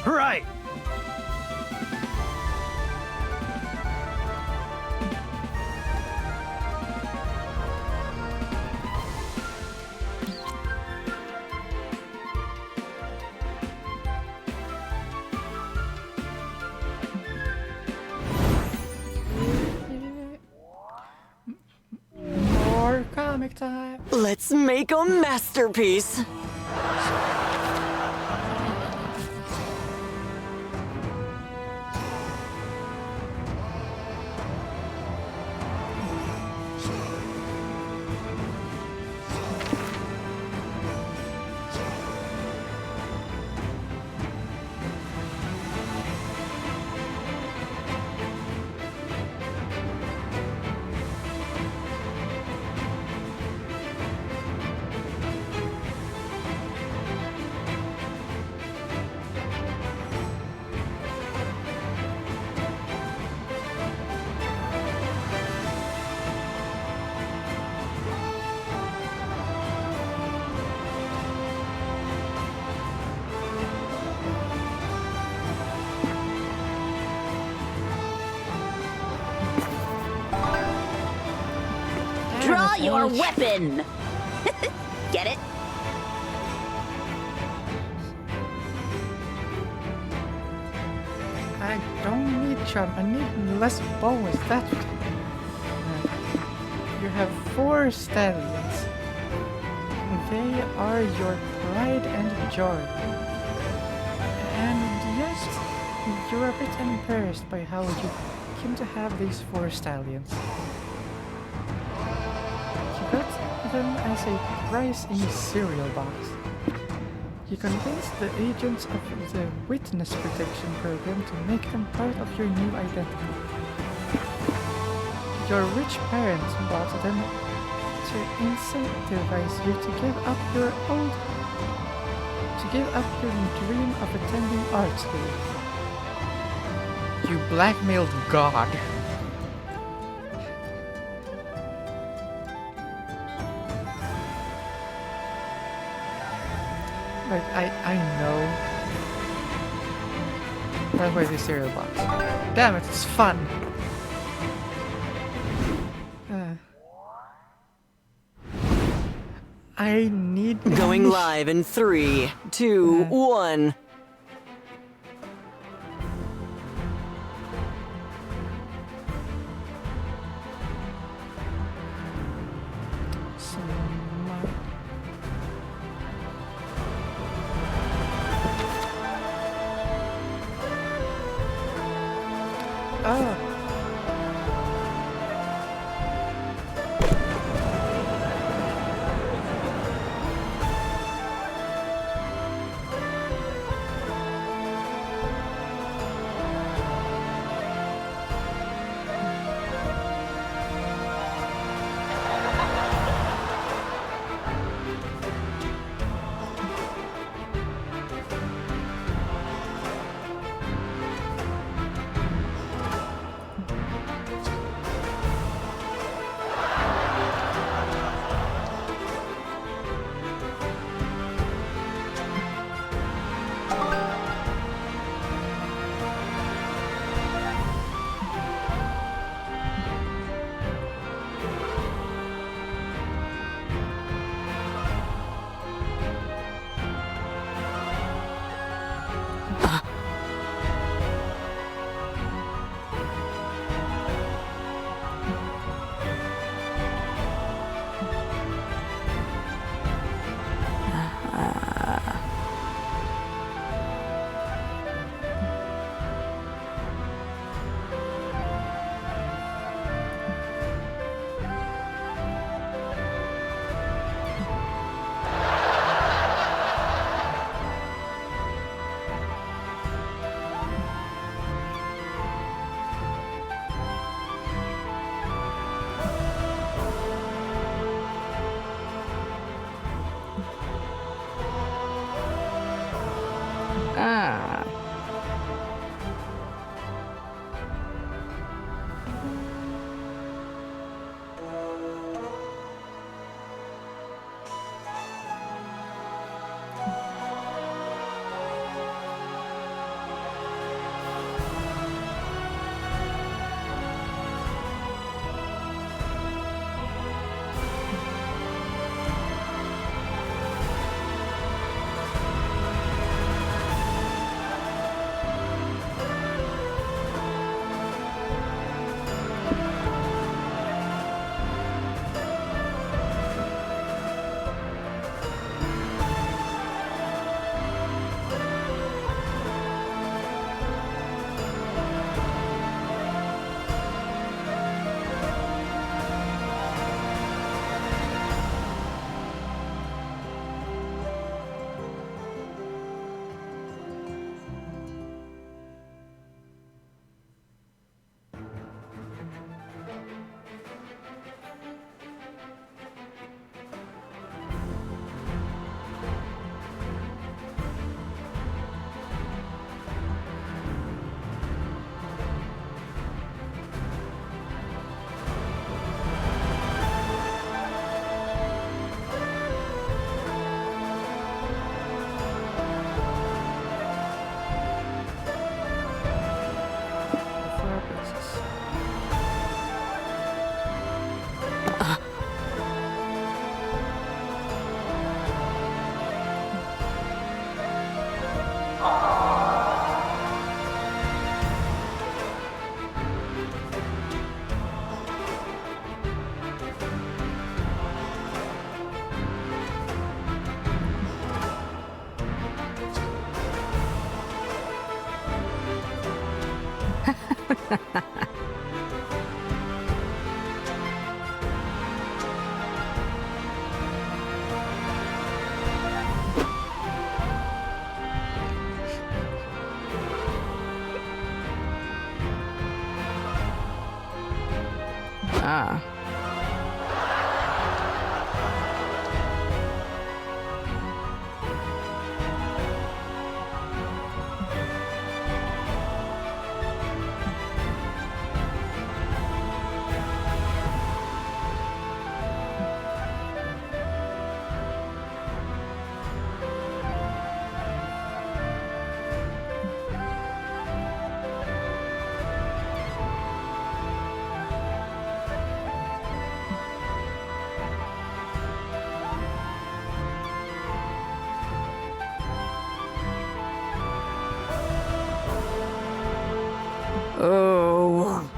Right. More comic time. Let's make a masterpiece. Draw your weapon! Get it? I don't need charm. I need less bows. That's what. You have 4 stallions. They are your pride and joy. And yes, you're a bit embarrassed by how you came to have these 4 stallions. You got them as a prize in a cereal box. You convinced the agents of the Witness Protection Program to make them part of your new identity. Your rich parents bought them to incentivize you to give up your dream of attending art school. You blackmailed God. Like, I know that's why these cereal box. Damn it, it's fun! I need Going live in 3, 2, 1. Oh. Ah. Ah. Oh.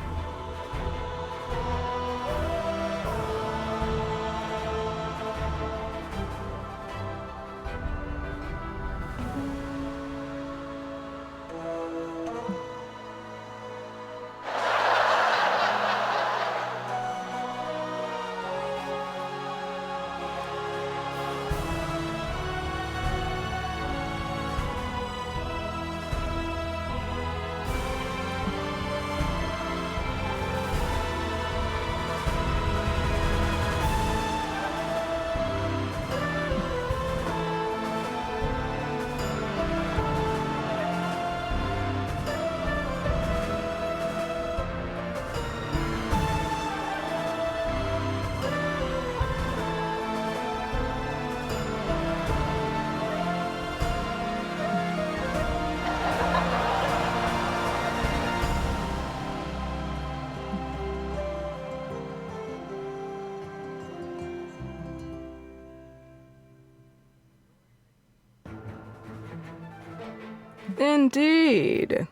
Indeed.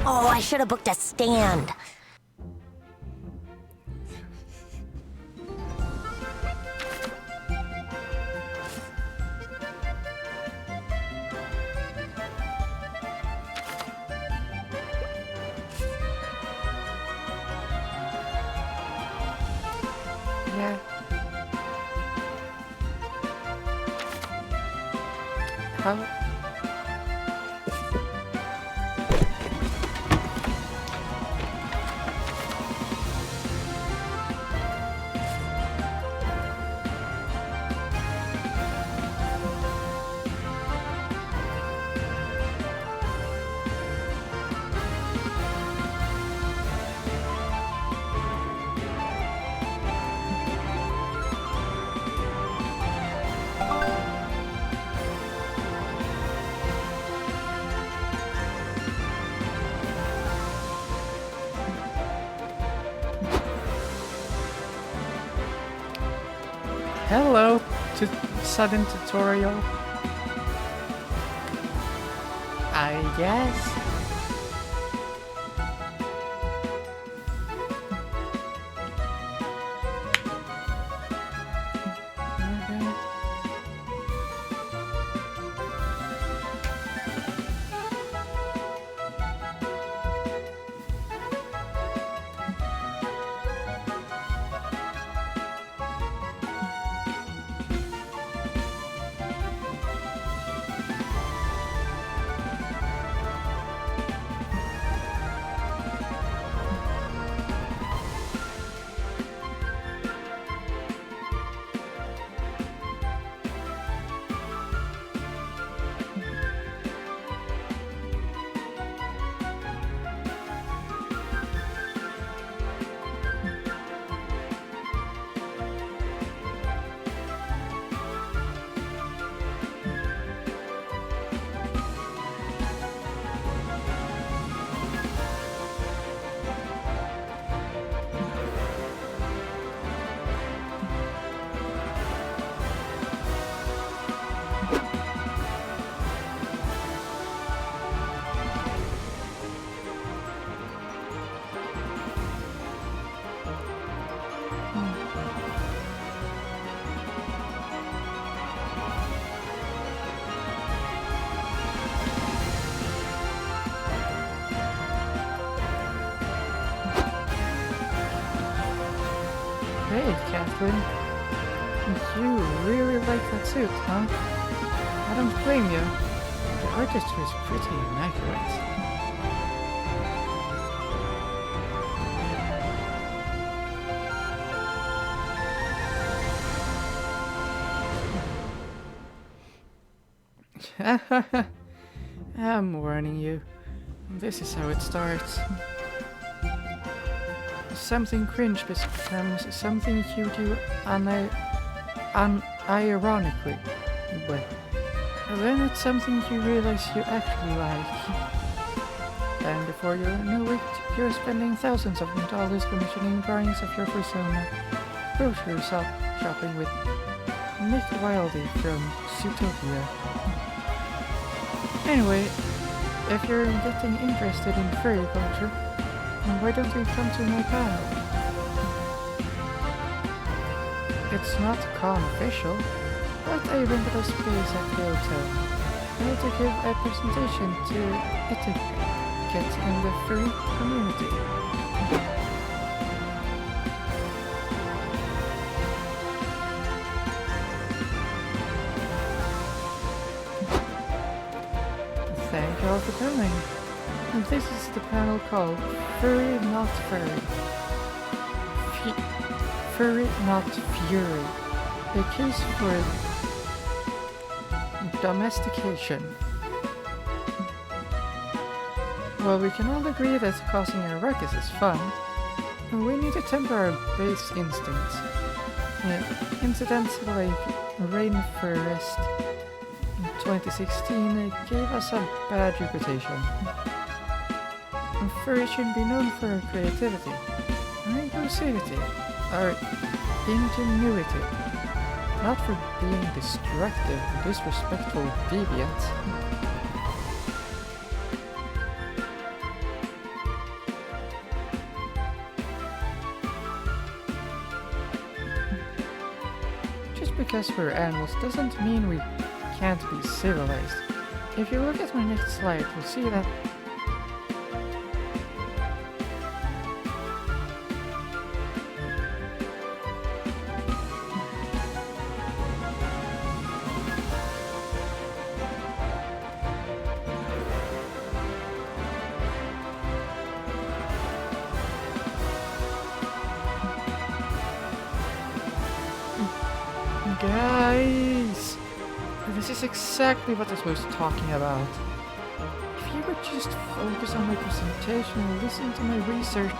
Oh, I should have booked a stand. Yeah. How? Hello, sudden tutorial. I guess. Okay. Hey, Catherine. You really like that suit, huh? I don't blame you. The artistry is pretty immaculate. I'm warning you. This is how it starts. Something cringe becomes something you do unironically. But then it's something you realize you actually like. And before you know it, you're spending thousands of dollars commissioning drawings of your persona, grocery shopping with Nick Wildy from Zootopia. Anyway, if you're getting interested in furry culture, why don't you come to my panel? It's not con official, but I rented a space at the hotel. I had to give a presentation to etiquette in the furry community. Thank you all for coming. This is the panel called Furry Not Furry. Furry Not Fury. A case for domestication. While we can all agree that causing a ruckus is fun, we need to temper our base instincts. Incidents like Rainforest in 2016 gave us a bad reputation. Furry should be known for our creativity, our inclusivity, our ingenuity, not for being destructive, disrespectful deviants. Just because we're animals doesn't mean we can't be civilized. If you look at my next slide, you'll see that guys, this is exactly what I was talking about. If you would just focus on my presentation and listen to my research.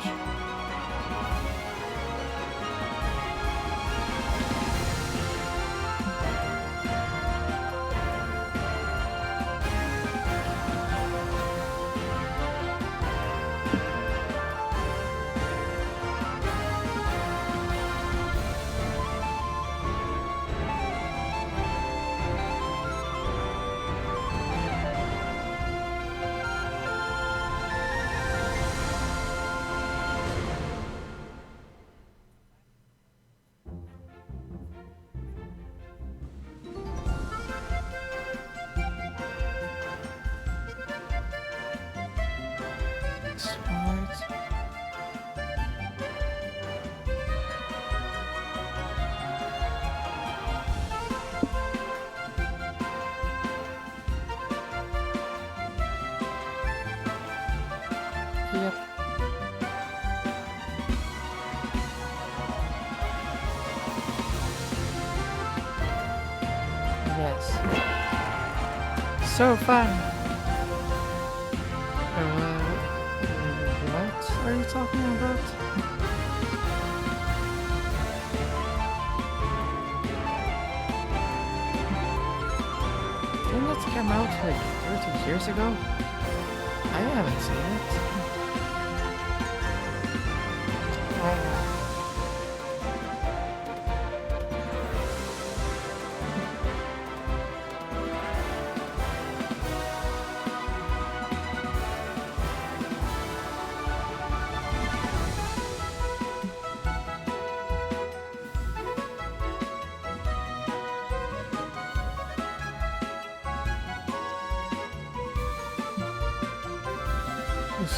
Smart. Yep. Yes. So fun. What are you talking about? Didn't it come out like 30 years ago? I haven't seen it.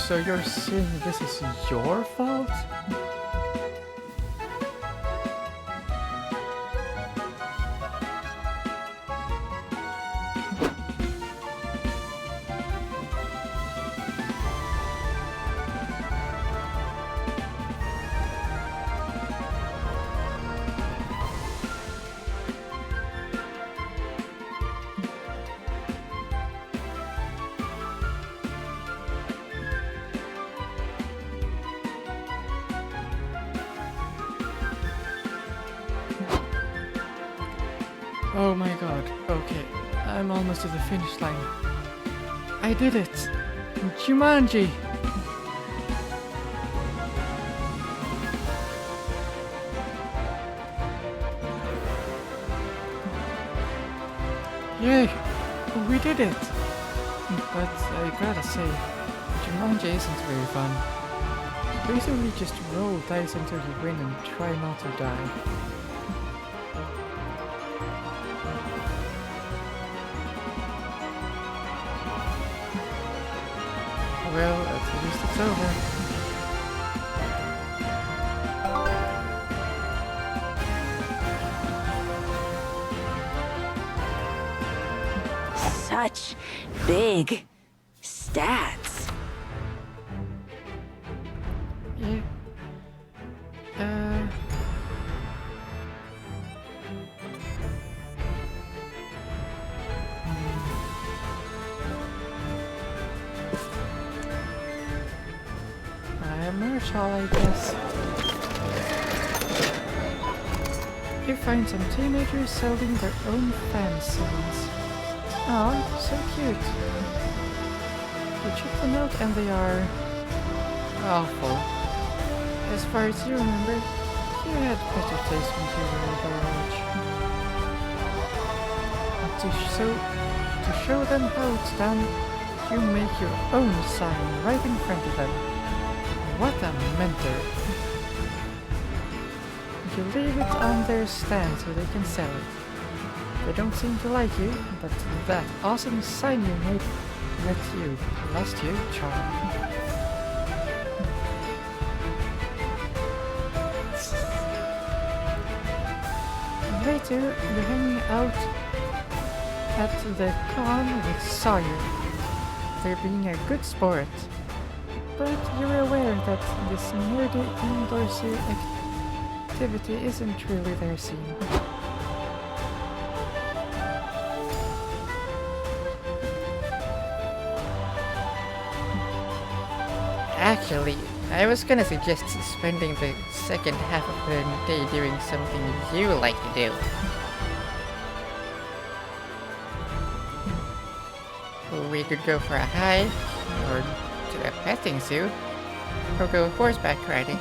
So you're saying this is your fault? Oh my god. Okay, I'm almost to the finish line. I did it! Jumanji! Yay! We did it! But I gotta say, Jumanji isn't very fun. Basically just roll dice until you win and try not to die. Well, at least it's over. Such big stats. Yeah. Marshall, I guess. You find some teenagers selling their own fan scenes. Oh, so cute. You check them out and they are awful. As far as you remember, you had better taste when you were their age. To show them how it's done, you make your own sign right in front of them. What a mentor! You leave it on their stand so they can sell it. They don't seem to like you, but that awesome sign you made let you lost your charm. Later, you're hanging out at the con with Sawyer. They're being a good sport. But you're aware that this nerdy indoorsy activity isn't really their scene. Actually, I was gonna suggest spending the second half of the day doing something you like to do. We could go for a hike, or to a petting zoo, or go horseback riding.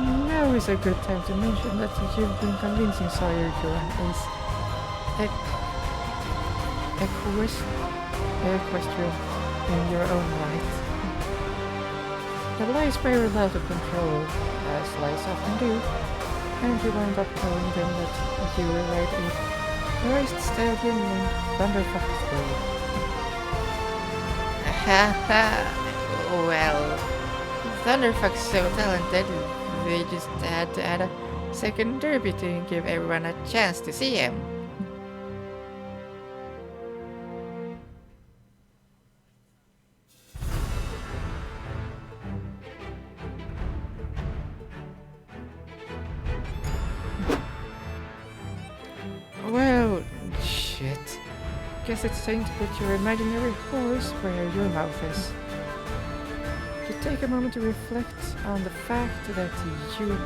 Now is a good time to mention that you've been convincing Sawyer to run equestrian in your own right. The lies spiral out of control, as lies often do, and you wind up telling them that you were right a raced stallion named Thunderfuck. Haha, well, Thunderfuck's so talented, they just had to add a second derby to give everyone a chance to see him. Well, shit. Guess it's time to put your imaginary horse where your mouth is. You take a moment to reflect on the fact that you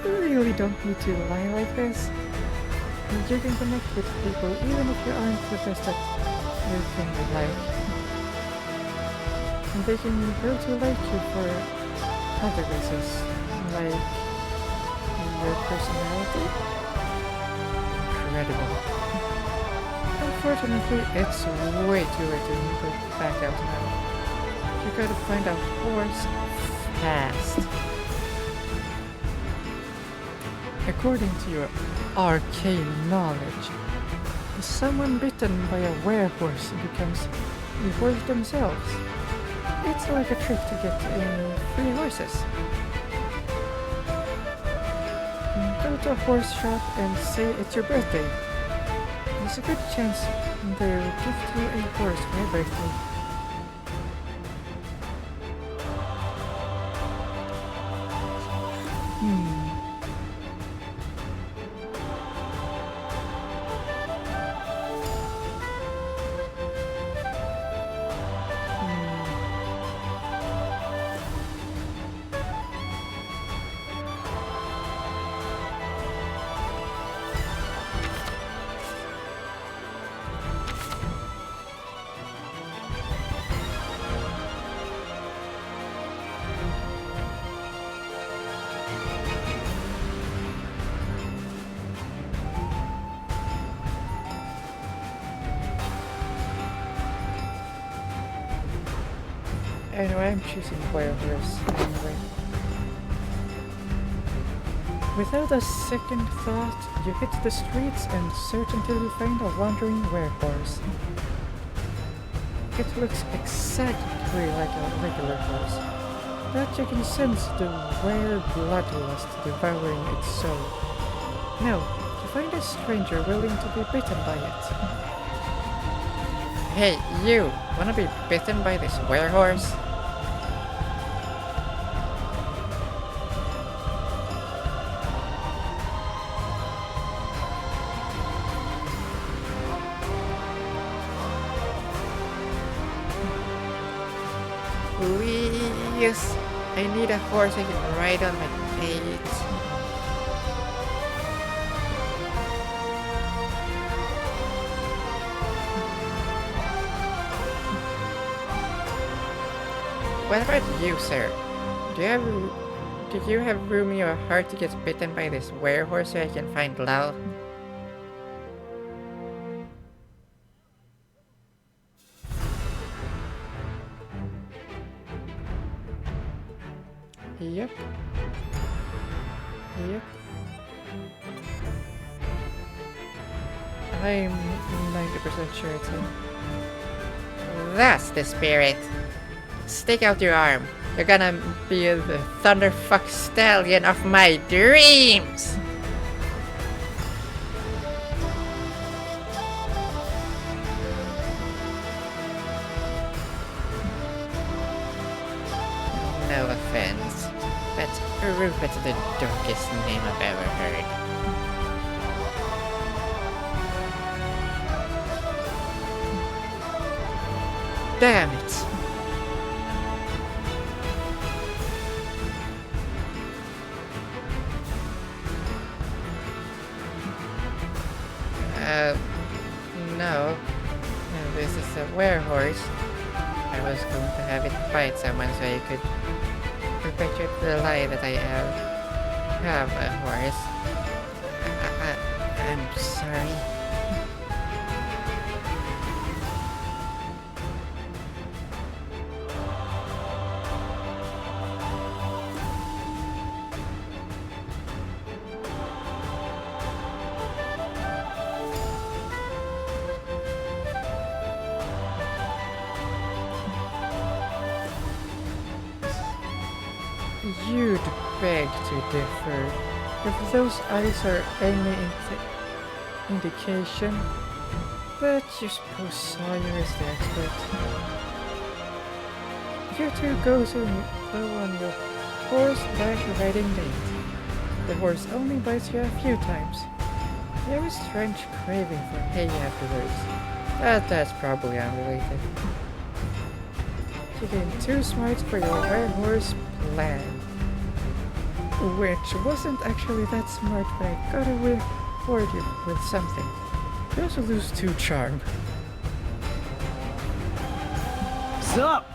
really don't need to lie like this. And you can connect with people even if you aren't the best at everything they like. And they can grow to like you for other reasons, like your personality. Incredible. Unfortunately, it's way too late to go back out now. You gotta find a horse fast. According to your arcane knowledge, someone bitten by a werehorse becomes a horse themselves. It's like a trick to get free horses. Go to a horse shop and say it's your birthday. There's a good chance they'll gift you a horse for your birthday. Anyway, I'm choosing werewolves anyway. Without a second thought, you hit the streets and search until you find a wandering werehorse. It looks exactly like a regular horse, but you can sense the were bloodlust devouring its soul. No, you find a stranger willing to be bitten by it. Hey, you! Wanna be bitten by this werehorse? Please! I need a horse I can ride on my date. What about you, sir? Do you have room in your heart to get bitten by this werehorse so I can find love? Yep. Yep. I'm 90% sure it's him. That's the spirit. Stick out your arm. You're gonna be the thunderfuck stallion of my dreams! No offense, but Rupert's the darkest name I've ever heard. Damn it! No. This is a werehorse. I was going to have it fight someone so I could perpetuate the lie that I have a horse. I'm sorry. You'd beg to differ. If those eyes are any indication, but you suppose Sawyer is the expert. You two go on your horseback riding date. The horse only bites you a few times. You have a strange craving for hay afterwards, but that's probably unrelated. You gain 2 smarts for your werehorse plan. Which wasn't actually that smart, but I gotta reward you with something. You also lose 2 charm. Sup?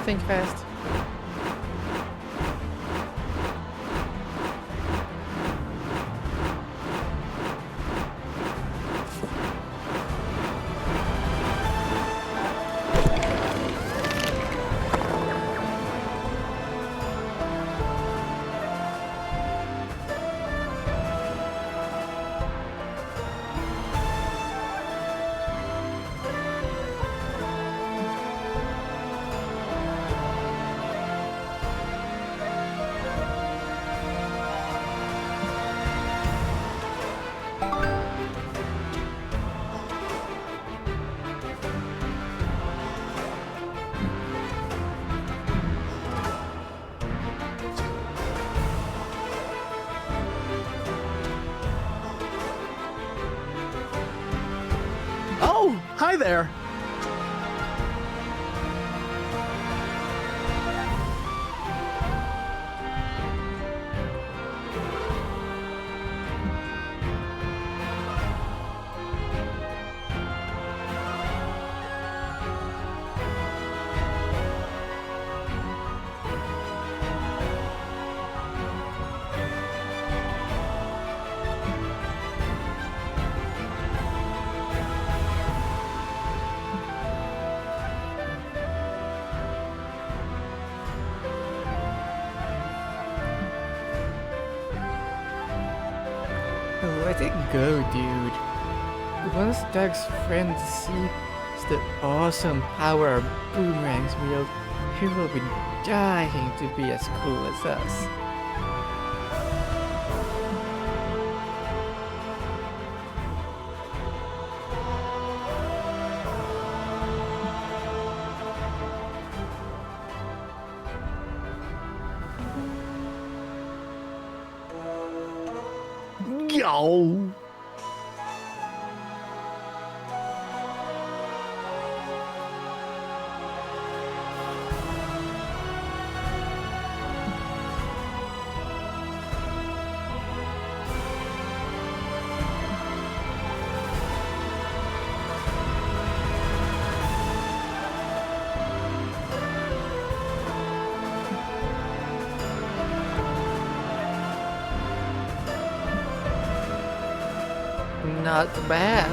Think fast. there. Let it go, dude. Once Doug's friends sees the awesome power our boomerangs wield, he will be dying to be as cool as us. Yo. Not bad,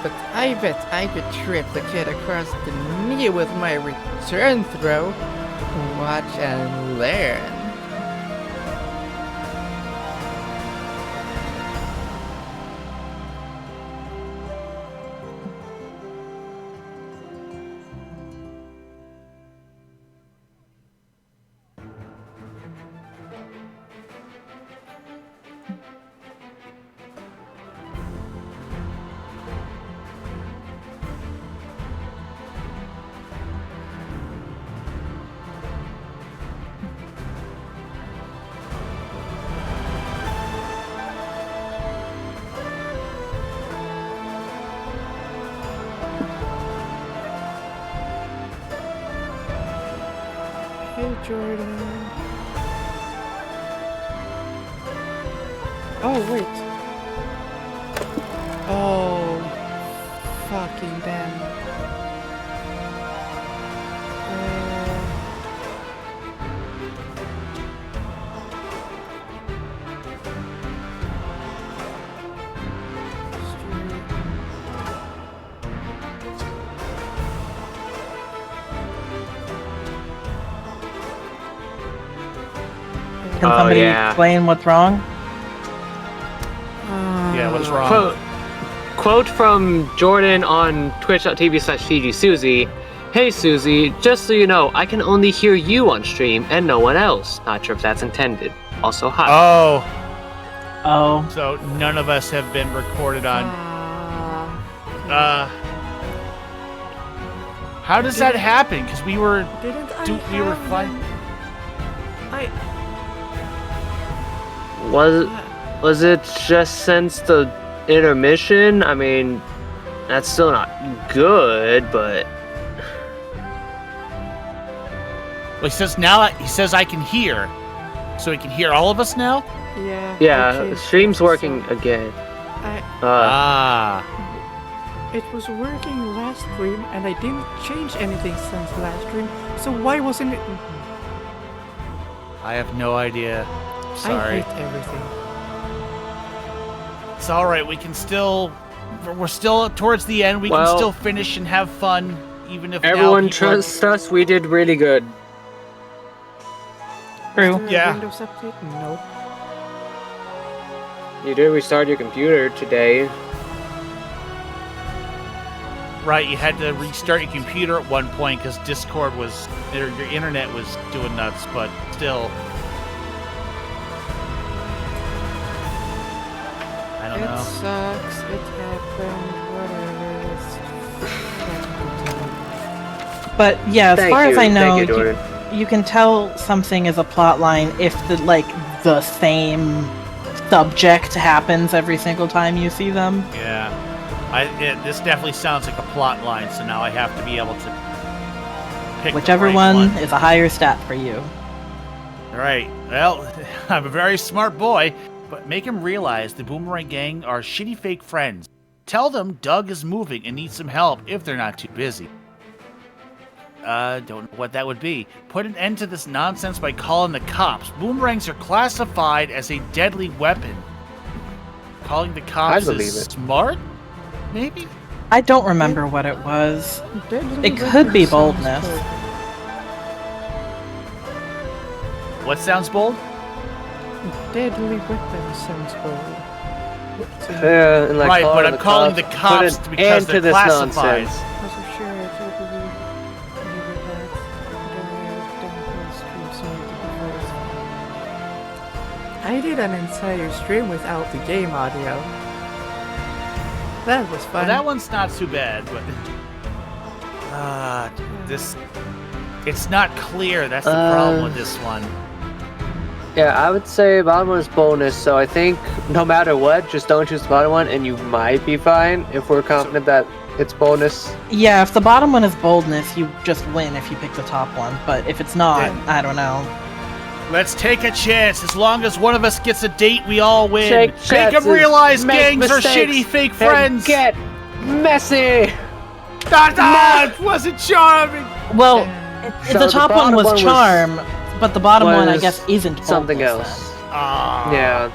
but I bet I could trip the kid across the knee with my return throw. Watch and learn. Hey, Jordan. Oh, wait. Oh, fucking damn. Can somebody explain what's wrong? Yeah, what's wrong? Quote from Jordan on twitch.tv/TGSusie. Hey Susie, just so you know, I can only hear you on stream and no one else. Not sure if that's intended. Also, hi. Oh. So none of us have been recorded on. How does that happen? Because we were fine. Was it just since the intermission? I mean, that's still not good, but Well, he says I can hear. So he can hear all of us now? Yeah, the stream's working again. It was working last stream, and I didn't change anything since last stream, so why wasn't it... I have no idea. Sorry. I hate everything. It's alright, we're still towards the end, we can still finish and have fun, even if everyone trusts us, we did really good. True. Yeah. Windows update? No. You did restart your computer today. Right, you had to restart your computer at one point because Discord was, your internet was doing nuts, but still. I don't know. It sucks, it happened, whatever. But yeah, as far as I know, Thank you, Jordan. you can tell something is a plot line if the same subject happens every single time you see them. Yeah. This definitely sounds like a plot line, so now I have to be able to pick Whichever the right one is a higher stat for you. All right. Well, I'm a very smart boy, but make him realize the Boomerang Gang are shitty fake friends. Tell them Doug is moving and needs some help if they're not too busy. Don't know what that would be. Put an end to this nonsense by calling the cops. Boomerangs are classified as a deadly weapon. Calling the cops is smart? Maybe? I don't remember what it was. Deadly It could be weapon sounds boldness. cool. What sounds bold? Deadly weapon sounds cool. Yeah, and like Right, but I'm the calling the put cops an because end they're to this classified. nonsense. Also, sure, I totally agree with that. I did an entire stream without the game audio. That was Well, fun. that one's not too bad, but it's not clear. That's the problem with this one. Yeah, I would say bottom one is bonus, so I think no matter what, just don't choose the bottom one, and you might be fine if we're confident that it's bonus. Yeah, if the bottom one is boldness, you just win if you pick the top one. But if it's not, I don't know. Let's take a chance. As long as one of us gets a date, we all win. Take Make chances, them realize make gangs are mistakes, shitty fake and friends. get messy! It wasn't charming. Well, So the the top one bottom was one was- charm, but the bottom one, I was guess, isn't something boldness else. Ah. Yeah.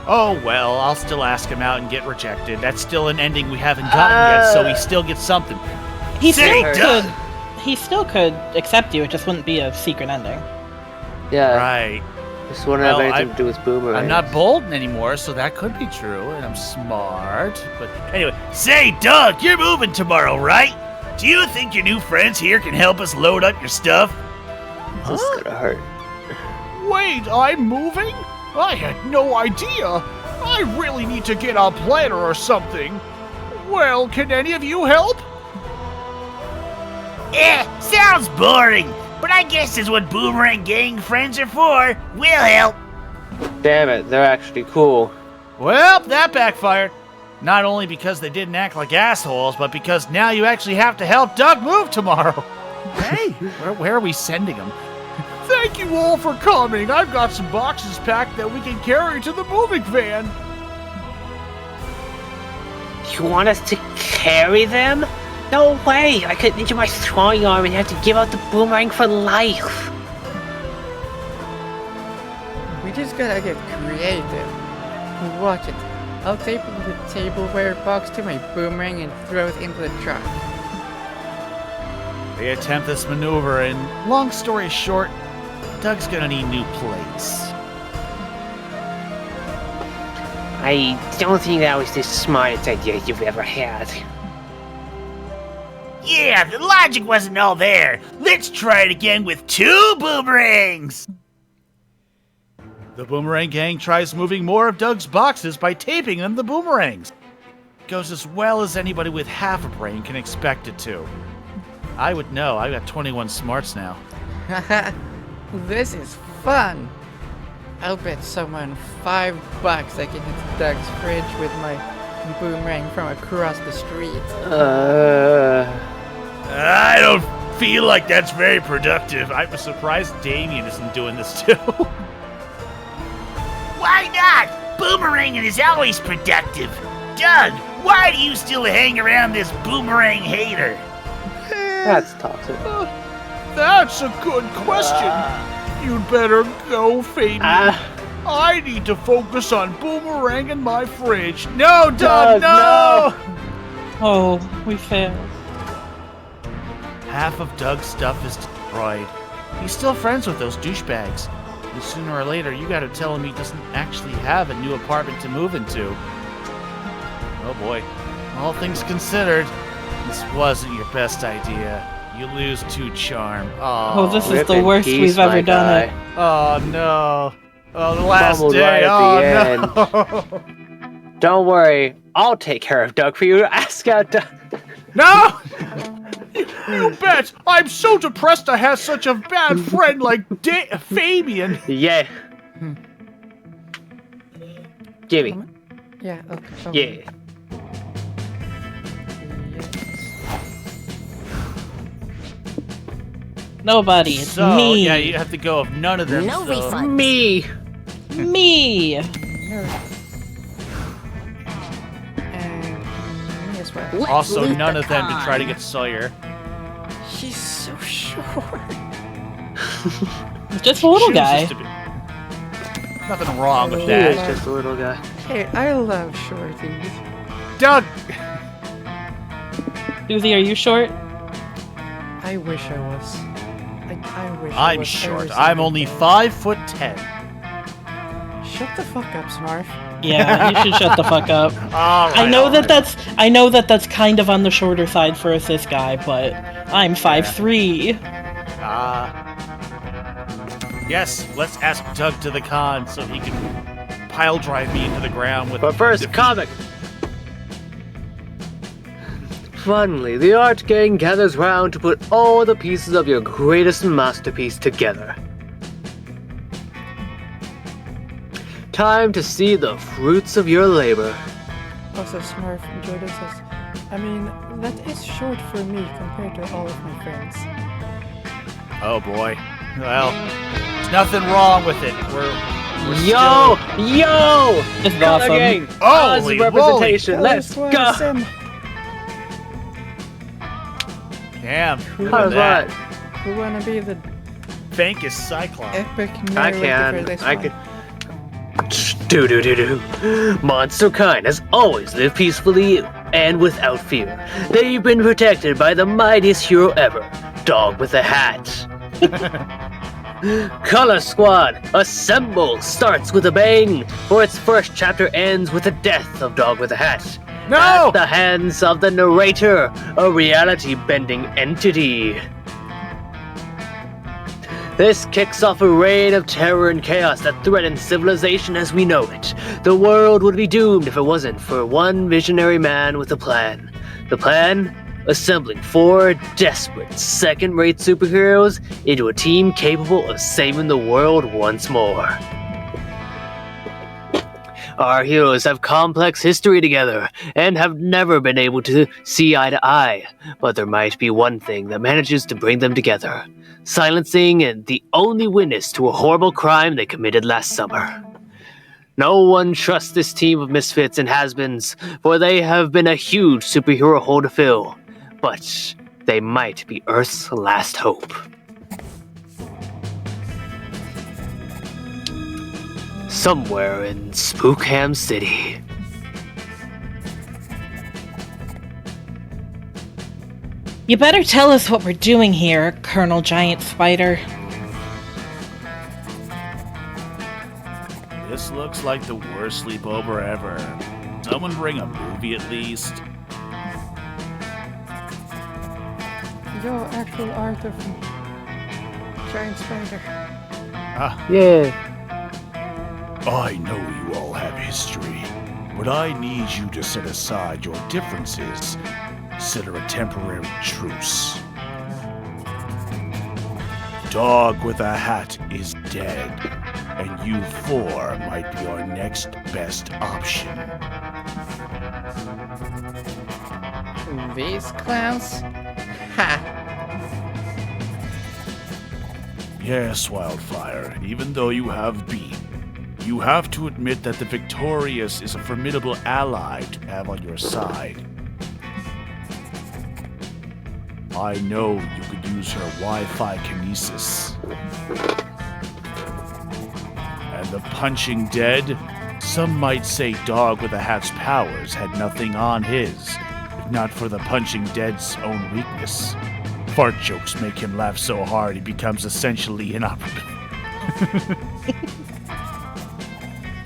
Oh well, I'll still ask him out and get rejected. That's still an ending we haven't gotten yet, so he still gets something. then. He Say, still Doug. could. He still could accept you. It just wouldn't be a secret ending. Yeah. Right. This wouldn't Well, have anything to do with boomerang. I'm not bold anymore, so that could be true, and I'm smart. But anyway, say, Doug, you're moving tomorrow, right? Do you think your new friends here can help us load up your stuff? This is gonna hurt. Wait, I'm moving? I had no idea. I really need to get a planner or something. Well, can any of you help? Sounds boring, but I guess that's what Boomerang Gang friends are for. We'll help. Damn it, they're actually cool. Well, that backfired. Not only because they didn't act like assholes, but because now you actually have to help Doug move tomorrow. Hey, where are we sending him? Thank you all for coming. I've got some boxes packed that we can carry to the moving van. You want us to carry them? No way! I could injure my throwing arm and have to give out the boomerang for life. We just gotta get creative. Watch it. I'll tape the tableware box to my boomerang and throw it into the truck. They attempt this maneuver, and long story short, Doug's gonna need new plates. I don't think that was the smartest idea you've ever had. Yeah, the logic wasn't all there. Let's try it again with 2 boomerangs. The Boomerang Gang tries moving more of Doug's boxes by taping them the boomerangs. It goes as well as anybody with half a brain can expect it to. I would know. I've got 21 smarts now. Haha, this is fun! I'll bet someone $5 I can hit Doug's fridge with my boomerang from across the street. I don't feel like that's very productive. I'm surprised Damien isn't doing this too. Why not? Boomeranging is always productive. Doug, why do you still hang around this boomerang hater? That's toxic. That's a good question. You'd better go, Fabian. I need to focus on boomeranging my fridge. No, Doug, no! Oh, we failed. Half of Doug's stuff is destroyed. He's still friends with those douchebags. And sooner or later, you gotta tell him he doesn't actually have a new apartment to move into. Oh boy. All things considered, this wasn't your best idea. You lose 2 charm. Oh, this is the worst we've ever done it. Oh no. Oh, the last Fumbled day. right at the Oh no. Don't worry, I'll take care of Doug for you. Ask out Doug. No! You bet! I'm so depressed I have such a bad friend like Fabian. Yeah. Jimmy. Yeah, okay. Yeah. Nobody. It's So, me. yeah, you have to go of none of them. No so- refund. Me. Me. And me as well. Let's Also, loot none the of them to try to con. get Sawyer. He's so short. Just a little Chooses guy. to be- Nothing wrong with He that. is just a little guy. Hey, I love shorties. Doug! Susie, are you short? I wish I was. I wish I I'm was short. every I'm single only day. 5'10". Shut the fuck up, Snarf. Yeah, you should shut the fuck up. Alright, I know alright. that's kind of on the shorter side for a cis guy, but I'm 5'3". Yes, let's ask Doug to the con so he can pile drive me into the ground with. But first, defeat. comic. Finally, the art gang gathers round to put all the pieces of your greatest masterpiece together. Time to see the fruits of your labor. Also, Smurf, Jordan says, I mean, that is short for me compared to all of my friends. Oh boy. Well, there's nothing wrong with it. We're Yo! still... Yo! This is Color awesome. gang! Holy Oz representation! moly. Let's Tell us go! what, Sim. Damn. Look How's at that. that? Who wanna be the Fankest Cyclops. epic I narrator for can. this I one? can. Do. Monster kind has always lived peacefully and without fear. They've been protected by the mightiest hero ever, Dog with a Hat. Color Squad, assemble! Starts with a bang, for its first chapter ends with the death of Dog with a Hat. No! At the hands of the narrator, a reality-bending entity. This kicks off a reign of terror and chaos that threatens civilization as we know it. The world would be doomed if it wasn't for one visionary man with a plan. The plan? Assembling 4 desperate, second-rate superheroes into a team capable of saving the world once more. Our heroes have complex history together and have never been able to see eye to eye, but there might be one thing that manages to bring them together. Silencing and the only witness to a horrible crime they committed last summer. No one trusts this team of misfits and has-beens, for they have been a huge superhero hole to fill. But they might be Earth's last hope. Somewhere in Spookham City. You better tell us what we're doing here, Colonel Giant Spider. This looks like the worst sleepover ever. Someone bring a movie at least. Yo, actual art of Giant Spider. Yeah. I know you all have history, but I need you to set aside your differences. Consider a temporary truce. Dog with a Hat is dead, and you 4 might be our next best option. These clowns? Ha! Yes, Wildfire, even though you have beat, you have to admit that the Victorious is a formidable ally to have on your side. I know you could use her Wi-Fi kinesis. And the Punching Dead? Some might say Dog with a Hat's powers had nothing on his, if not for the Punching Dead's own weakness. Fart jokes make him laugh so hard he becomes essentially inoperative.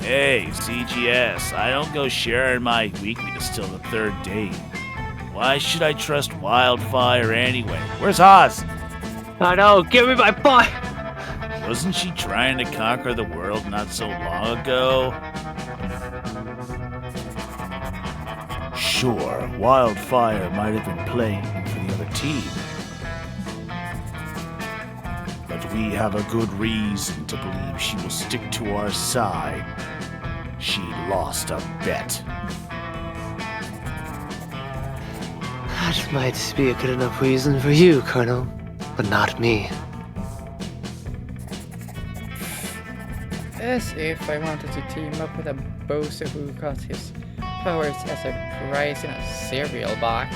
Hey, CGS, I don't go sharing my weakness till the 3rd date. Why should I trust Wildfire anyway? Where's Oz? I know, give me my boy! Wasn't she trying to conquer the world not so long ago? Sure, Wildfire might have been playing for the other team. But we have a good reason to believe she will stick to our side. She lost a bet. That might be a good enough reason for you, Colonel, but not me. As if I wanted to team up with a bozo who got his powers as a prize in a cereal box.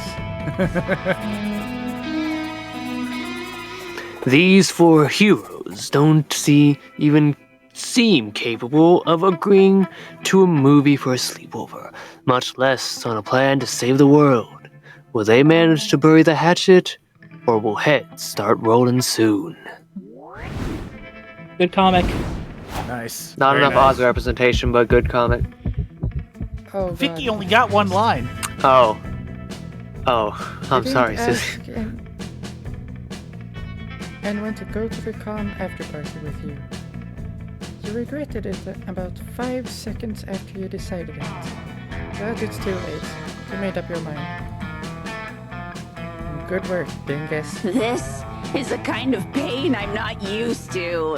These four heroes don't even seem capable of agreeing to a movie for a sleepover, much less on a plan to save the world. Will they manage to bury the hatchet, or will heads start rolling soon? Good comic. Nice. Not Very enough nice. Oz representation, but good comic. Oh, Vicky God. only got one line. Oh, I'm You sorry, didn't sis. ask and want to go to the con after party with you. You regretted it about 5 seconds after you decided it. But it's too late. You made up your mind. Good work, dingus. This is a kind of pain I'm not used to.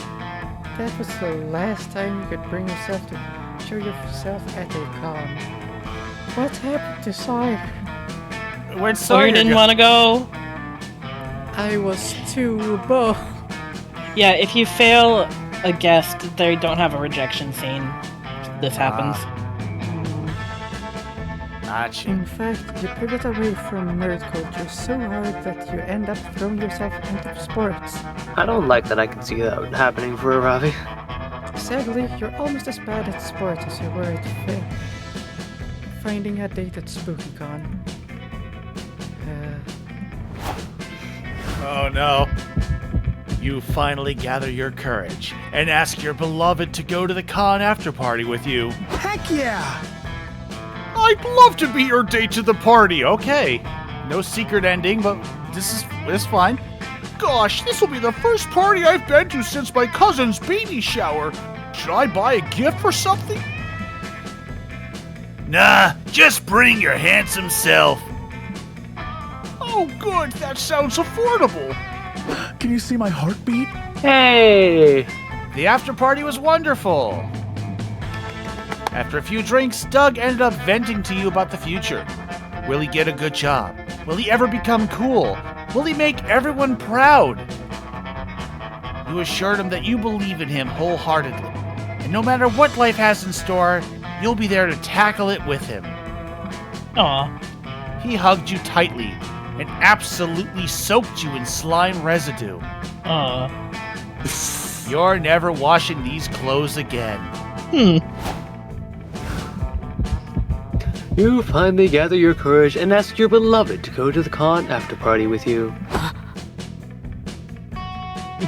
That was the last time you could bring yourself to show yourself at a con. What happened to Sawyer? When Sawyer didn't want to go. I was too bold. Yeah, if you fail a guest, they don't have a rejection scene. This happens. Gotcha. In fact, you pivot away from nerd culture so hard that you end up throwing yourself into sports. I don't like that I can see that happening for Ravi. Sadly, you're almost as bad at sports as you were at finding a date at SpookyCon. Oh no. You finally gather your courage and ask your beloved to go to the con after party with you. Heck yeah! I'd love to be your date to the party. Okay. No secret ending, but this is fine. Gosh, this will be the first party I've been to since my cousin's baby shower. Should I buy a gift or something? Nah, just bring your handsome self. Oh, good. That sounds affordable. Can you see my heartbeat? Hey! The after party was wonderful. After a few drinks, Doug ended up venting to you about the future. Will he get a good job? Will he ever become cool? Will he make everyone proud? You assured him that you believe in him wholeheartedly, and no matter what life has in store, you'll be there to tackle it with him. Aw. He hugged you tightly and absolutely soaked you in slime residue. Aw. You're never washing these clothes again. You finally gather your courage and ask your beloved to go to the con after party with you.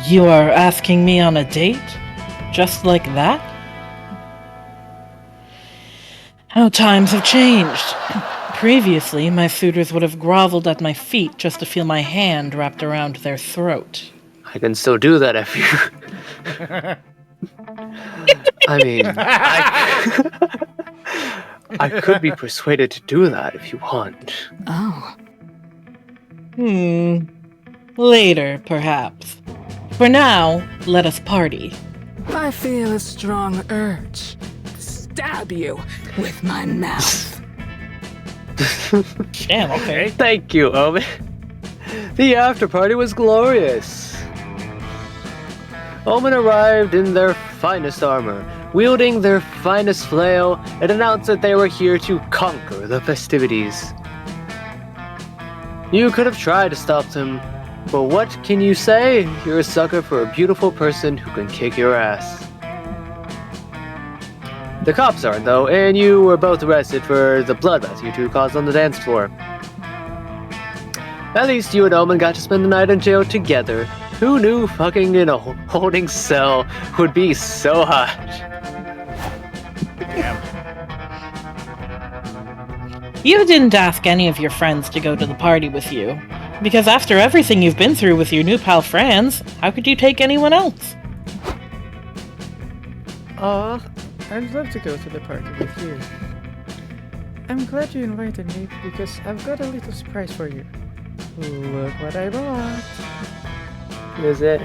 You are asking me on a date? Just like that? How times have changed. Previously, my suitors would have groveled at my feet just to feel my hand wrapped around their throat. I can still do that if you... I mean, I could be persuaded to do that if you want. Oh. Later, perhaps. For now, let us party. I feel a strong urge to stab you with my mouth. Damn, okay. Thank you, Omen. The after party was glorious. Omen arrived in their finest armor, wielding their finest flail, and announced that they were here to conquer the festivities. You could have tried to stop them, but what can you say? You're a sucker for a beautiful person who can kick your ass. The cops aren't, though, and you were both arrested for the bloodbath you two caused on the dance floor. At least you and Omen got to spend the night in jail together. Who knew fucking in a holding cell would be so hot? Damn. You didn't ask any of your friends to go to the party with you. Because after everything you've been through with your new pal Franz, how could you take anyone else? I'd love to go to the party with you. I'm glad you invited me because I've got a little surprise for you. Look what I bought. Is it?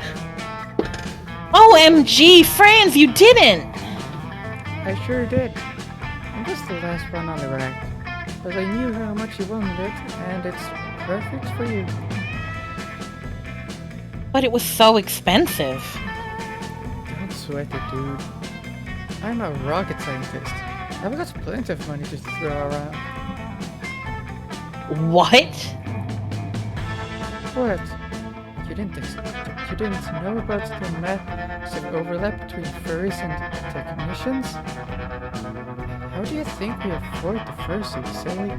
OMG, Franz, you didn't! I sure did. I'm just the last one on the rack. But I knew how much you wanted it, and it's perfect for you. But it was so expensive. Don't sweat it, dude. I'm a rocket scientist. I've got plenty of money to throw around. What? What? You didn't know about the massive overlap between furries and technicians? How do you think we afford the fursuit, silly?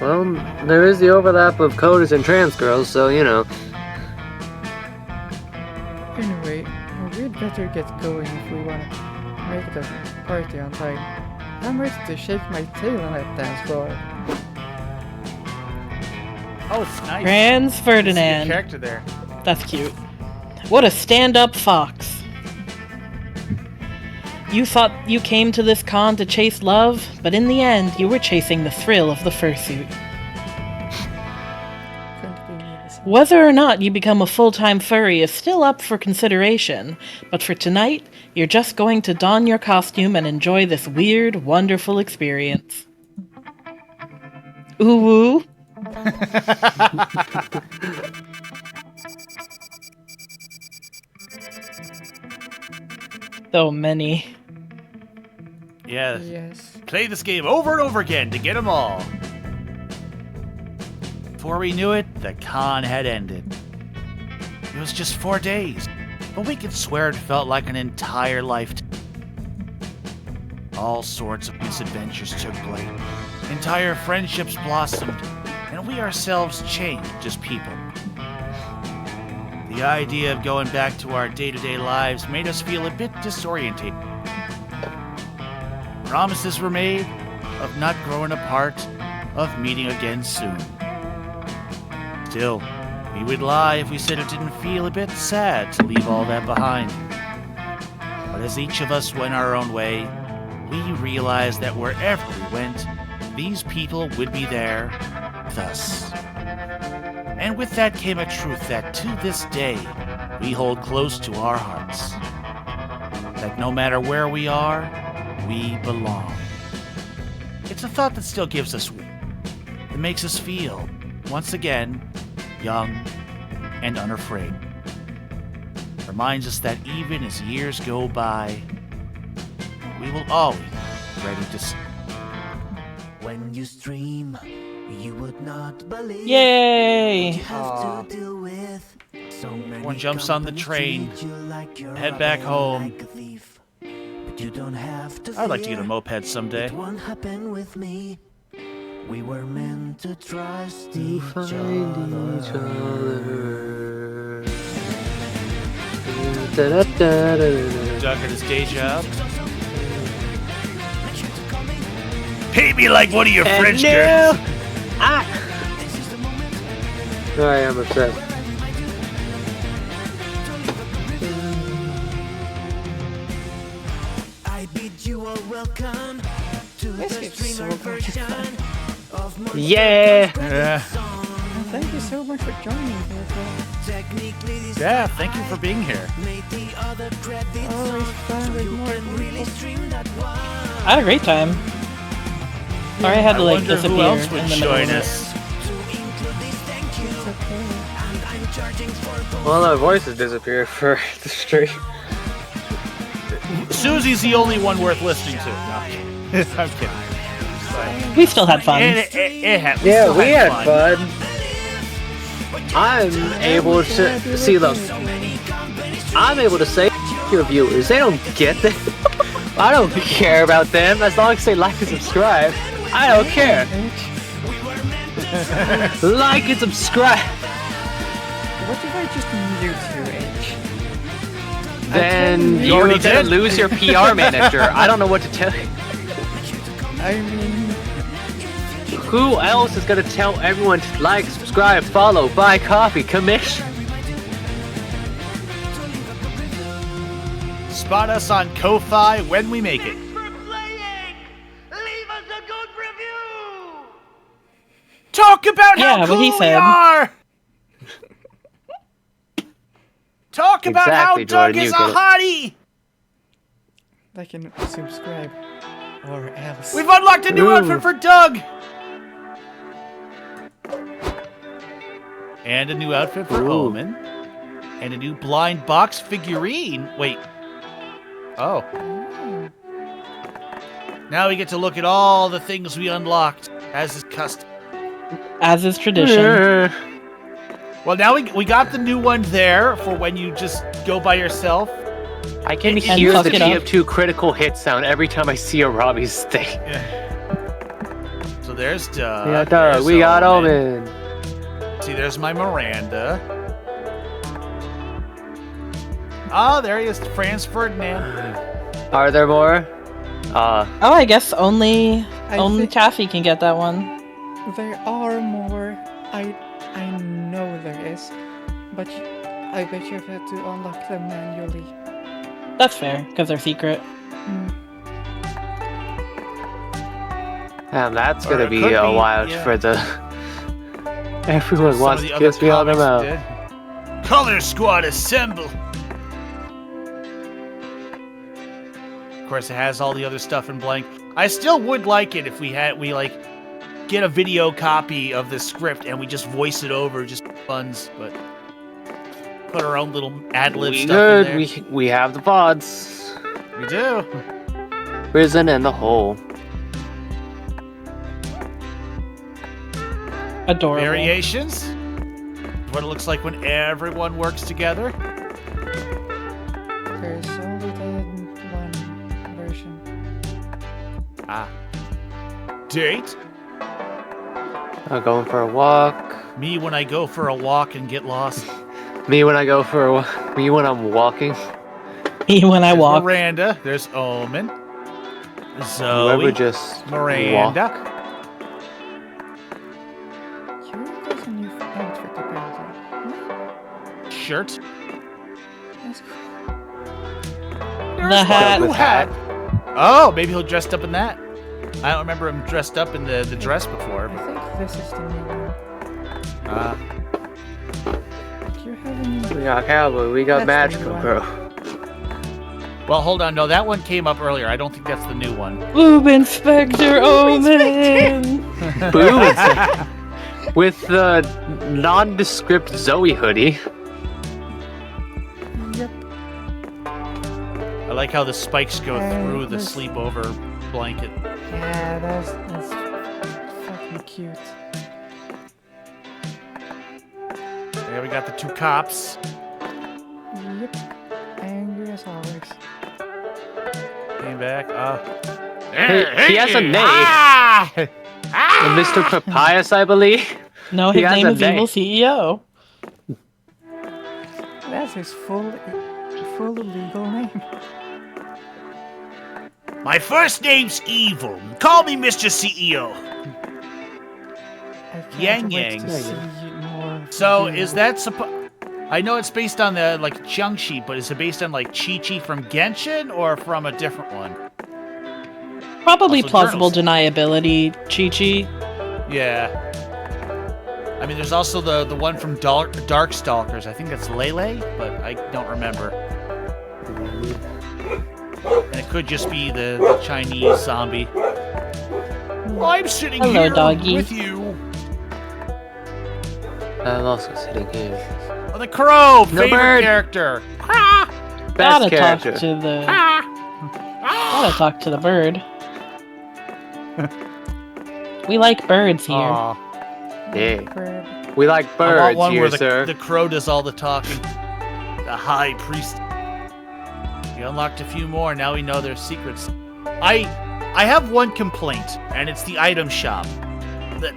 Well, there is the overlap of coders and trans girls, so you know. Anyway, we'd better get going if we want to make the party on time. I'm ready to shake my tail on that dance floor. Oh, it's nice. Franz I see Ferdinand. your character there. That's cute. What a stand-up fox. You thought you came to this con to chase love, but in the end, you were chasing the thrill of the fursuit. Whether or not you become a full-time furry is still up for consideration, but for tonight, you're just going to don your costume and enjoy this weird, wonderful experience. Ooh woo. So many. Yeah. Yes. Play this game over and over again to get them all. Before we knew it, the con had ended. It was just 4 days, but we could swear it felt like an entire lifetime. All sorts of misadventures took place. Entire friendships blossomed, and we ourselves changed as people. The idea of going back to our day-to-day lives made us feel a bit disoriented. Promises were made of not growing apart, of meeting again soon. Still, we would lie if we said it didn't feel a bit sad to leave all that behind. But as each of us went our own way, we realized that wherever we went, these people would be there with us. And with that came a truth that to this day we hold close to our hearts. That no matter where we are, we belong. It's a thought that still gives us warmth, that makes us feel, once again, young and unafraid. Reminds us that even as years go by, we will always be ready to see. When you stream, you would not believe. Yay! One jumps on the train, head back home. I'd like to get a moped someday. It won't happen with me. We were meant to trust each other. Doug at his day job. Pay me like one of your And French now, girls. I am upset. I bid you all welcome to the streamer version of my Yeah. Thank you so much for joining me. Yeah, thank you for being here. Always fun with more people. I had a great time. Sorry I had to I like wonder disappear who else would in the middle join of it. us. Well, our voices disappeared for the stream. Susie's the only one worth listening to. No, I'm kidding. We still had fun. It Yeah, still we had fun. fun. I'm able to see them. I'm able to say your viewers. They don't get that. I don't care about them as long as they like and subscribe. I don't care. Like and subscribe. What if I just mute your age? Then You you're already gonna did. lose your PR manager. I don't know what to tell you. I mean, Who else is gonna tell everyone to like, subscribe, follow, buy coffee, commission? Spot us on Ko-Fi when we make it. Talk about Yeah, how what cool he we said. are! Talk about Exactly, how Doug Jordan, is you a get it. hottie! like and subscribe. Or else. We've unlocked a new Ooh. outfit for Doug! And a new outfit for Ooh. Omen. And a new blind box figurine. Wait. Oh. Now we get to look at all the things we unlocked, as is custom. As is tradition. Well, now we got the new one there for when you just go by yourself. I can hear the TF2 critical hit sound every time I see a Robbie's thing. So there's Doug. Yeah, Doug. We got Omen. See, there's my Miranda. Oh, there he is, Franz Ferdinand. Are there more? Oh, I guess only Kathy can get that one. There are more. I know there is, but I bet you've had to unlock them manually. That's fair, because they're secret. Damn, that's gonna be a while for the... Everyone wants to kiss me on the mouth. Color Squad, assemble! Of course, it has all the other stuff in blank. I still would like it if we get a video copy of the script and we just voice it over, just funds, but put our own little ad-lib stuff in there. We have the pods. We do. Prison and the hole. Adorable. Variations. What it looks like when everyone works together. There's only the one version. Ah. Date. I'm going for a walk. Me when I go for a walk and get lost. Me when I go for a walk. Me when I'm walking. Me when I walk. Miranda. There's Omen. Zoe. Whoever just Miranda. walk. There's a new outfit apparently. Shirt. That's cool. The hat. New hat. Oh, maybe he'll dress up in that. I don't remember him dressed up in the dress before. I think this is the new one. Do you have any... We got Cowboy. We got Magical Girl. Well, hold on. No, that one came up earlier. I don't think that's the new one. Boob Inspector Omen! Boob Inspector. With the nondescript Zoe hoodie. Yep. I like how the spikes go through the sleepover blanket. Yeah, that's fucking cute. There we got the two cops. Yep. Angry as always. Came back. He has a name. Mr. Papias, I believe. No, his name is Evil CEO. That's his full legal name. My first name's Evil. Call me Mr. CEO. Yang Yang. So is that I know it's based on the Jiangxi, but is it based on Chi-Chi from Genshin or from a different one? Probably Also plausible journals. deniability, Chi-Chi. Yeah. I mean, there's also the one from Darkstalkers. I think that's Lele, but I don't remember. And it could just be the Chinese zombie. I'm sitting here with you. I'm also sitting here. Oh, the crow, No favorite bird. character. Best Gotta character. talk to the. Gotta talk to the bird. We like birds here. Yeah. We like I want birds one here, where sir. the crow does all the talking. The high priest. We unlocked a few more. Now we know their secrets. I have one complaint, and it's the item shop.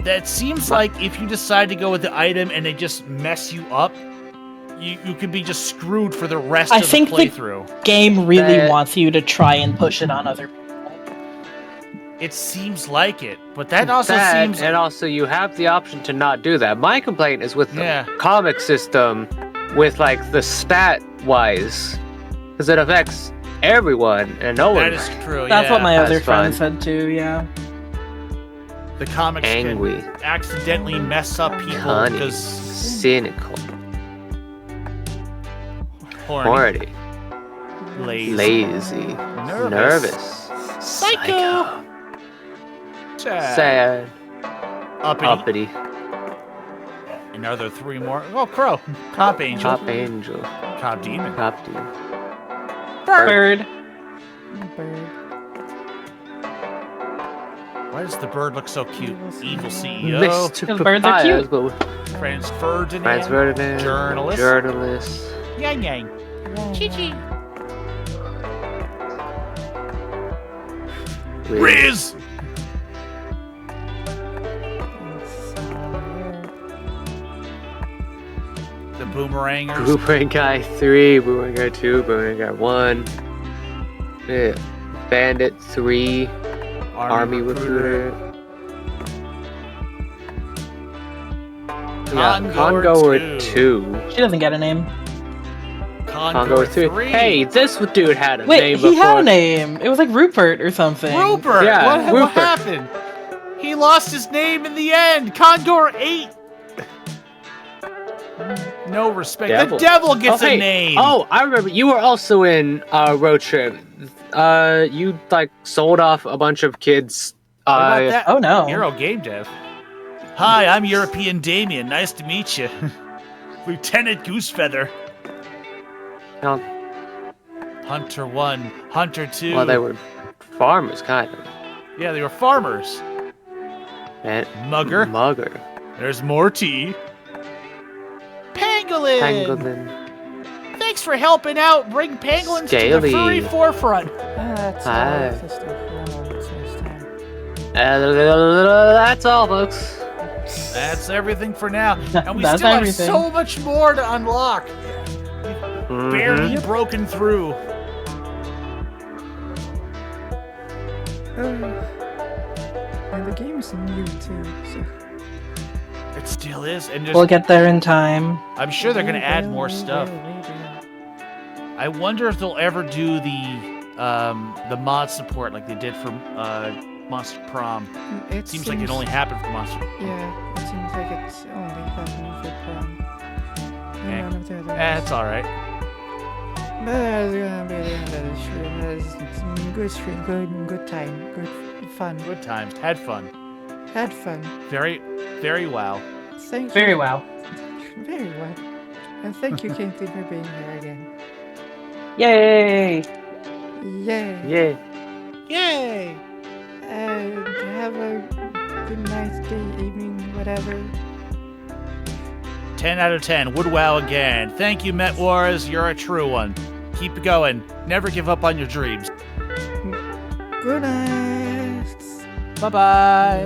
That seems like if you decide to go with the item and they just mess you up, you could be just screwed for the rest of the playthrough. The game really wants you to try and push it on other people. It seems like it, but that also seems... And also, you have the option to not do that. My complaint is with the comic system, with the stat-wise, because it affects everyone, and no one... That is true, That's what my other friend said too, yeah. The comics Angry. can accidentally mess up people Cunning. because... Cynical. Horny. Lazy. Nervous. Psycho. Sad. Uppity. And are there three more? Oh, Crow. Cop Angel. Cop Angel. Cop Demon. Cop Demon. Bird. Why does the bird look so cute? Evil CEO. Mr. Those birds are Papaya, cute. let's go. Franz Ferdinand. Franz Ferdinand. Journalist. Journalist. Yang Yang. Chi-chi. Riz! The Boomerangers. Boomerang Guy 3, Boomerang Guy 2, Boomerang Guy 1. Yeah. Bandit 3, Army Recruiter. Yeah, Congoer 2. She doesn't get a name. Congoer 3. Hey, this dude had a Wait, name he before. had a name. It was like Rupert or something. Rupert! Yeah, What Rupert. happened? He lost his name in the end. Condor 8. No respect. The devil gets a name. Oh, I remember. You were also in Road Trip. You like sold off a bunch of kids. What about that? Oh no. Hero Game Dev. Hi, I'm European Damien. Nice to meet you. Lieutenant Goosefeather. No. Hunter 1, Hunter 2. Well, they were farmers, kind of. Yeah, they were farmers. And Mugger. There's Morty. Pangolin. Pangolin. Thanks for helping out. Bring pangolins to the furry forefront. That's Hi. all. Just next time. That's all, folks. That's everything for now. And we That's still have everything. so much more to unlock. Barely broken through. And the game is new too, so. It still is. And We'll get there in time. I'm sure they're going to add more stuff. I wonder if they'll ever do the mod support like they did for Monster Prom. It seems like it only happened for Monster Prom. Yeah, it seems like it's only happening for Prom. None of the other That's alright. But that's gonna be the end of the stream. That's good stream, good time, good fun. Good times. Had fun. Had fun. Very, very wow. Thank Very you. well. Very well. And thank you, Katie, for being here again. Yay! Yay. Yay. Yay! And have a good night, day, evening, whatever. 10 out of 10. Would wow again. Thank you, Met Wars. You're a true one. Keep it going. Never give up on your dreams. Good night. Bye-bye.